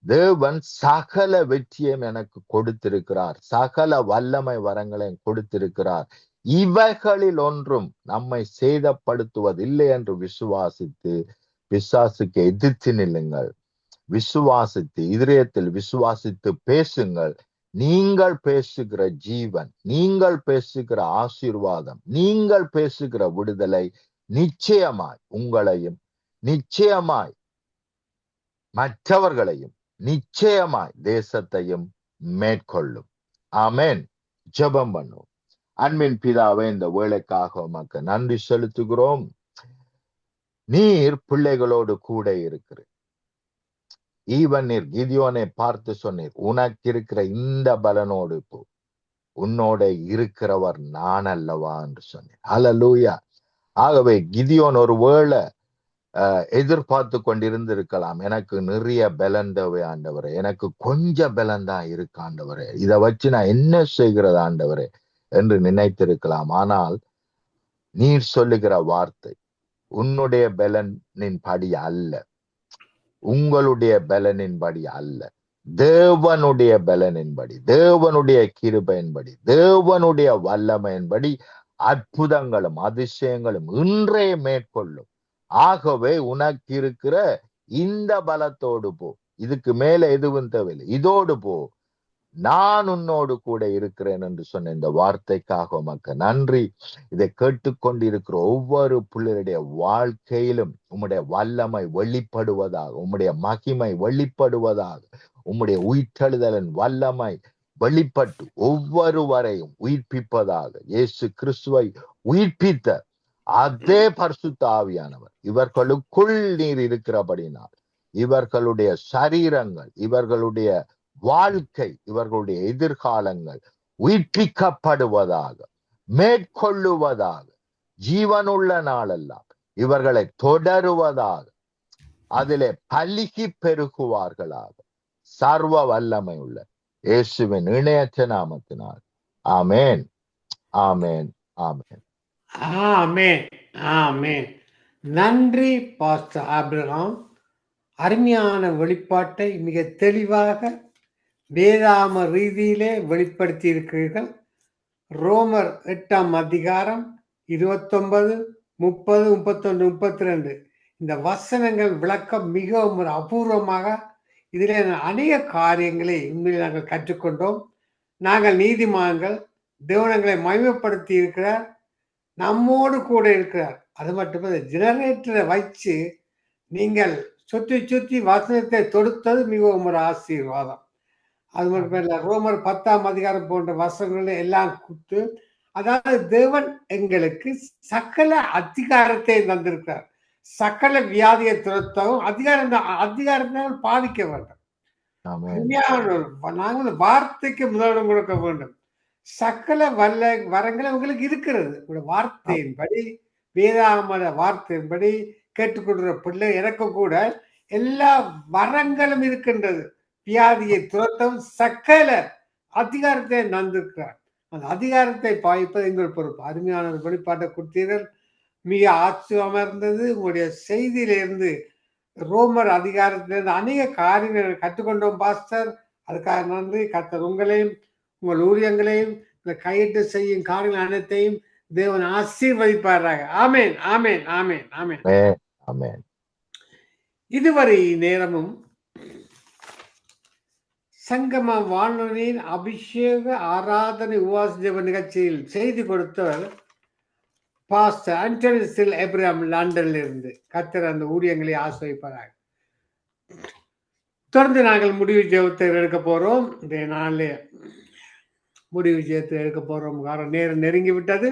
தேவன் சகல வெற்றியும் எனக்கு கொடுத்திருக்கிறார், சகல வல்லமை வரங்களை கொடுத்திருக்கிறார், இவைகளில் ஒன்றும் நம்மை சேதப்படுத்துவதில்லை என்று விசுவாசித்து பிசாசுக்கு எதிர்த்து நில்லுங்கள். விசுவாசித்து இதயத்தில் விசுவாசித்து பேசுங்கள். நீங்கள் பேசுகிற ஜீவன், நீங்கள் பேசுகிற ஆசீர்வாதம், நீங்கள் பேசுகிற விடுதலை நிச்சயமாய் உங்களையும் நிச்சயமாய் மற்றவர்களையும் நிச்சயமாய் தேசத்தையும் மேற்கொள்ளும். ஆமென். ஜெபம் பண்ணுவோம். அன்பின் பிதாவே, இந்த வேளைக்காக உமக்கு நன்றி செலுத்துகிறோம். நீர் பிள்ளைகளோடு கூட இருக்கிறீர். ஈவன் நீர் கிதியோனை பார்த்து சொன்னீர், உனக்கு இருக்கிற இந்த பலனோடு போ, உன்னோட இருக்கிறவர் நான் அல்லவா என்று சொன்னீர். ஹல்லேலூயா. ஆகவே கிதியோன் ஒரு வேளை எதிர்பார்த்து கொண்டிருந்திருக்கலாம், எனக்கு நிறைய பலன் தேவை ஆண்டவரே, எனக்கு கொஞ்சம் பலன் தான் இருக்கு ஆண்டவரே, இதை வச்சு நான் என்ன செய்கிறது ஆண்டவரே என்று நினைத்திருக்கலாம். ஆனால் நீர் சொல்லுகிற வார்த்தை உன்னுடைய பலனின் படி அல்ல, உங்களுடைய பலனின்படி அல்ல, தேவனுடைய பலனின்படி, தேவனுடைய கிருபையின்படி, தேவனுடைய வல்லமையின்படி அற்புதங்களும் அதிசயங்களும் இன்றே மேற்கொள்ளும். ஆகவே உனக்கு இருக்கிற இந்த பலத்தோடு போ, இதுக்கு மேல எதுவும் தேவையில்லை, இதோடு போ, நான் உன்னோடு கூட இருக்கிறேன் என்று சொன்ன இந்த வார்த்தைக்காக உமக்கு நன்றி. இதை கேட்டுக்கொண்டு இருக்கிற ஒவ்வொரு பிள்ளைகளுடைய வாழ்க்கையிலும் உம்முடைய வல்லமை வெளிப்படுவதாக, உம்முடைய மகிமை வெளிப்படுவதாக, உம்முடைய உயிர்த்தெழுதலின் வல்லமை வெளிப்பட்டு ஒவ்வொருவரையும் உயிர்ப்பிப்பதாக. இயேசு கிறிஸ்துவை உயிர்ப்பித்த அதே பரிசுத்த ஆவியானவர் இவர்களுக்குள் நீர் இருக்கிறபடினால் இவர்களுடைய சரீரங்கள், இவர்களுடைய வாழ்க்கை, இவர்களுடைய எதிர்காலங்கள் உயிர்ப்பிக்கப்படுவதாக, மேற்கொள்ளுவதாக, ஜீவனுள்ள நாளெல்லாம் இவர்களை தொடருவதாக. அதிலே பலுகி பெருகுவார்களாக. சர்வ வல்லமை உள்ள இயேசுவின் இணையற்ற நாமத்தினால் ஆமேன், ஆமேன், ஆமேன், ஆமேன், ஆமேன். நன்றி பாஸ்டர் ஆபிரகாம். அருமையான வெளிப்பாட்டை மிக தெளிவாக வேதாம ரீதியிலே வெளிப்படுத்தி இருக்கிறீர்கள். ரோமர் 8ஆம் அதிகாரம் 29, 30, 31, 32 இந்த வசனங்கள் விளக்கம் மிகவும் ஒரு அபூர்வமாக, இதிலே அநேக காரியங்களை உண்மையில் நாங்கள் கற்றுக்கொண்டோம். நாங்கள் நீதிமான்கள், தேவனங்களை மகிமைப்படுத்தி இருக்கிறார், நம்மோடு கூட இருக்கிறார். அது மட்டுமல்ல, ஜெனரேட்டரை வச்சு நீங்கள் சுற்றி சுற்றி வசனத்தை தொடுத்தது மிகவும் ஒரு ஆசீர்வாதம். அது மட்டுமல்ல, ரோமர் 10ஆம் அதிகாரம் போன்ற வசனங்களை எல்லாம் கொடுத்து, அதாவது தேவன் எங்களுக்கு சகல அதிகாரத்தை தந்திருக்கிறார். சகல வியாதியை துரத்தவும் அதிகாரத்தினால் பாதிக்க வேண்டும். நாங்கள் வார்த்தைக்கு முதலிடம் கொடுக்க வேண்டும். சகல வரங்கள் உங்களுக்கு இருக்கிறது. வார்த்தையின்படி, வேதாமத வார்த்தையின்படி கேட்டுக்கொள்கிற பிள்ளை எனக்கு கூட எல்லா வரங்களும் இருக்கின்றது. வியாதியை துரத்தவும் சகல அதிகாரத்தை நந்திருக்கிறார். அந்த அதிகாரத்தை பாய்ப்பது எங்கள் பொறுப்பு. அருமையான வெளிப்பாட்டை கொடுத்தீர்கள், மிக ஆச்சரியமாக இருந்தது. உங்களுடைய செய்தியிலிருந்து, ரோமர் அதிகாரத்திலிருந்து அநேக காரியங்களை கற்றுக்கொண்டோம் பாஸ்டர். அதுக்காக நன்றி. கர்த்தர் உங்களையும் உங்கள் ஊழியங்களையும் இந்த கையிட்டு செய்யும் காரியங்கள் அனைத்தையும் தேவன் ஆசீர்வதிப்பாராக. ஆமேன், ஆமேன், ஆமேன், ஆமேன், ஆமேன். இதுவரை நேரமும் சங்கம வானொலியின் அபிஷேக ஆராதனை உபவாச ஜெப நிகழ்ச்சியில் செய்தி கொடுத்தவர் பாஸ்டர் ஆண்டனி சில் எப்ரஹாம், லண்டனில் இருந்து. கர்த்தர் அந்த ஊழியங்களை ஆசிர்வதிப்பாராக. தொடர்ந்து நாங்கள் முடிவு ஜெபத்தை எடுக்க போறோம். இந்த நாளிலே முடிவு ஜெபத்தை எடுக்க போறோம். காரணம் நேரம் நெருங்கி விட்டது.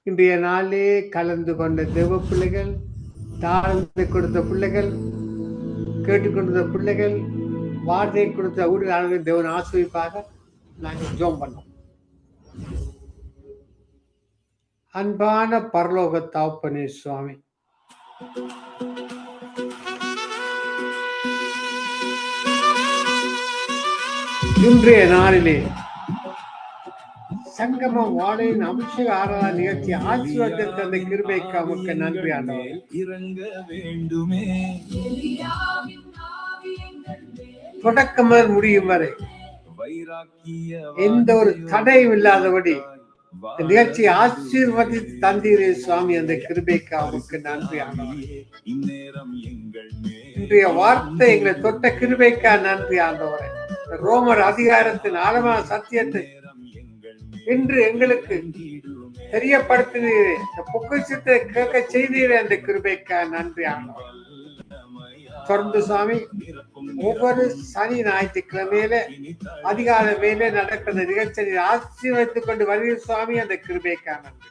இன்றைய நாளே கலந்து கொண்ட தேவ பிள்ளைகள், தாழ்ந்து கொடுத்த பிள்ளைகள், கேட்டுக்கொண்ட பிள்ளைகள், வார்த்தை கொடுத்த ஊழியர்கள் தேவன் ஆசிர்வதிப்பாக. நாங்கள் ஜெபம் பண்ணோம். அன்பான பரலோக தகப்பனே சுவாமி, இன்றைய நாளிலே சங்கம வாழையின் அபிஷேக ஆராதனை நிகழ்ச்சி ஆசீர்வாதத்தை தந்த கிருபைக்கு உமக்கு நன்றி ஆண்டவரே. தொடக்கம் முதல் முடியும் வரை எந்த ஒரு தடையும் இல்லாதபடி நிகழ்ச்சி ஆசீர்வதித்து தந்தீரே சுவாமி. அந்த கிருபைக்கு உமக்கு நன்றி ஆண்டவரே. இன்றைய வார்த்தை எங்களை தொட்ட கிருபைக்கா நன்றி ஆண்டவரே. ரோமர் அதிகாரத்தின் ஆழமான சத்தியத்தை இன்று எங்களுக்கு தெரியப்படுத்தினீரே, இந்த பொக்கிஷத்தை கேட்க செய்தீரே, அந்த கிருபைக்கா நன்றி ஆண்டவரே. தொடர்ந்து சுவாமி, ஒவ்வொரு சனி ஞாயிற்றுக்கிழமையில அதிகாலை மேலே நடக்கிற நிகழ்ச்சியை ஆசீர்வதித்துக் கொண்டு வருகிற சுவாமி. அந்த கிருபைக்கா நன்றி.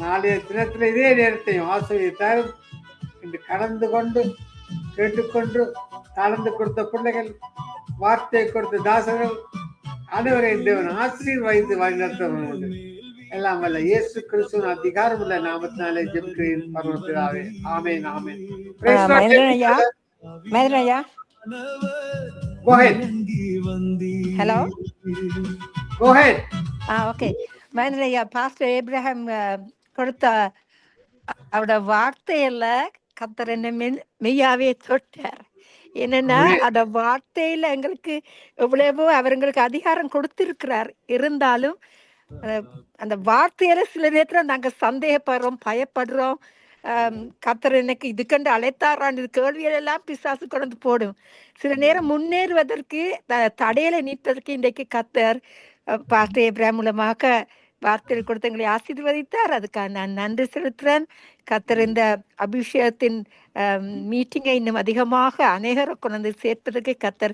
நாளைய தினத்துல இதே நேரத்தையும் ஆசீர்வதித்தார். இன்று கடந்து கொண்டு கேட்டுக்கொண்டு கலந்து கொடுத்த பிள்ளைகள், வார்த்தை கொடுத்த தாசர்கள் அனைவரையும் தேவன் ஆசீர்வதித்து வழிநடத்த எல்லாம் வல்ல இயேசு கிறிஸ்துவின் அதிகாரம் உள்ள நாமத்தினாலே ஜெபிக்கிறேன் பரமபிதாவே. Amen, amen. Go ahead. Hello. Go ahead. Okay. மகேந்திரய்யா, பாஸ்டர் ஏப்ரஹாம் கொடுத்த அவரோட வார்த்தையில கர்த்தர் என்ன மெய்யாவே தொட்டார். என்னன்னா, அந்த வார்த்தையில எங்களுக்கு எவ்வளவோ அவர் எங்களுக்கு அதிகாரம் கொடுத்திருக்கிறார். இருந்தாலும் அந்த வார்த்தையில சில நேரத்துல நாங்க சந்தேகப்படுறோம், பயப்படுறோம். கர்த்தர் எனக்கு இதுக்கண்டு அழைத்தாரான் கேள்விகள் எல்லாம் பிசாசு கொண்டு போடும். சில நேரம் முன்னேறுவதற்கு தடையில நீட்டதற்கு இன்றைக்கு கர்த்தர் பாஸ்டர் ஏப்ரஹாம் மூலமாக வார்த்தைகள் கொடுத்து எங்களை ஆசீர்வதித்தார். அதுக்காக நான் நன்றி செலுத்துறேன். கர்த்தர் இந்த அபிஷேகத்தின் மீட்டிங்கை இன்னும் அதிகமாக அநேகரை கொண்டு சேர்ப்பதற்கு கர்த்தர்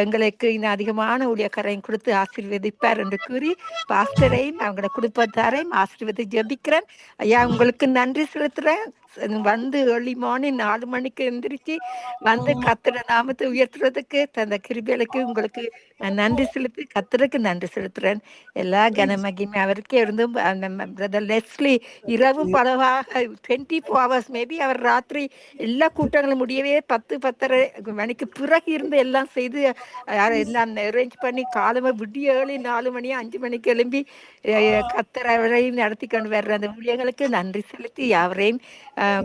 எங்களுக்கு இன்னும் அதிகமான ஊழியக்காரையும் கொடுத்து ஆசீர்வதிப்பார் என்று கூறி பாஸ்டரையும் அவங்களோட குடும்பத்தாரையும் ஆசீர்வதி ஜெபிக்கிறேன். ஐயா, உங்களுக்கு நன்றி செலுத்துறேன். வந்து ஏர்லி மார்னிங் 4 மணிக்கு எந்திரிச்சு வந்து கர்த்தரை நாமத்தை உயர்த்துறதுக்கு தந்த கிருபைகளுக்கு உங்களுக்கு நான் நன்றி செலுத்தி கர்த்தருக்கு நன்றி செலுத்துறேன். எல்லா கனமகிமை அவருக்கே இருந்தும் பிரதர் லெஸ்லி இரவும் பரவாக 24 hours மேபி அவர் ராத்திரி எல்லா கூட்டங்களும் முடியவே 10-10:30 மணிக்கு பிறகு இருந்து எல்லாம் செய்து எல்லாம் அரேஞ்ச் பண்ணி காலமே விடிய ஏழி 4 மணி 5 மணிக்கு எழும்பி கத்தரையும் நடத்தி கொண்டு வர்ற அந்த ஊழியர்களுக்கு நன்றி செலுத்தி யாவரையும்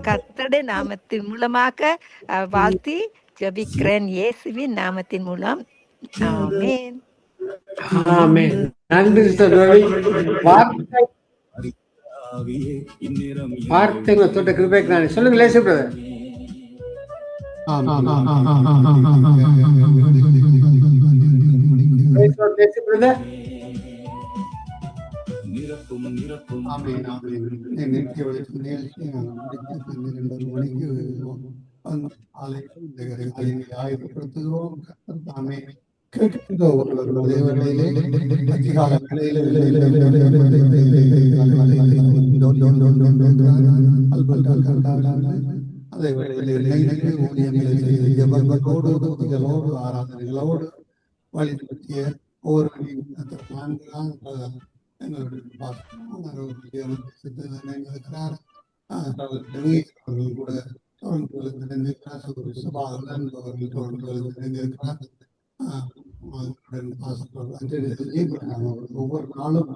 கர்த்தருடைய நாமத்தின் மூலமாக வாழ்த்தி ஜெபிக்கிறேன் இயேசுவின் நாமத்தின் மூலம். ஆமென். ஆமென். நன்றி சகோதரி. வார்த்தை தொட்ட கிருபைக்கு நான் சொல்லுங்க லேசு பிரதர். லேசு பிரதர். ஆராதனைகளோடு வழிநடத்திய ஒவ்வொரு ஒவ்வொரு நாளும்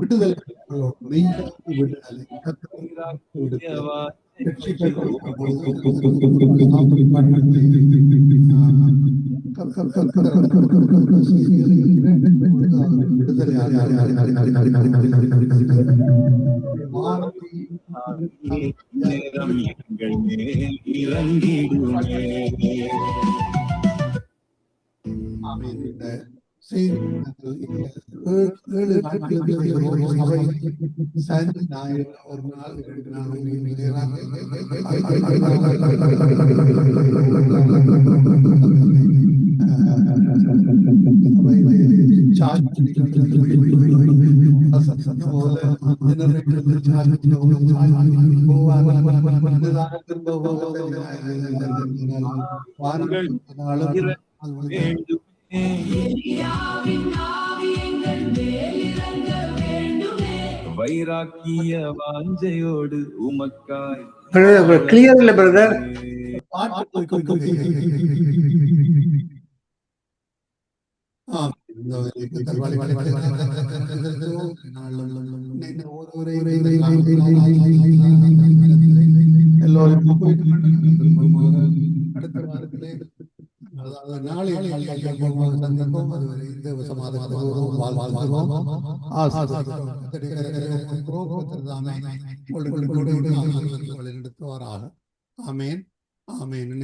விடுதலை ஒரு நாள் 2 நாள் வைராக்கிய வாஞ்சையோடு உமக்காய் கிளியர் இல்ல பிரதர். அடுத்த வாரத்திலே நாளை சந்திப்போம். அதுவரை இந்த சமாதானம் ஆமென் ஆமென்.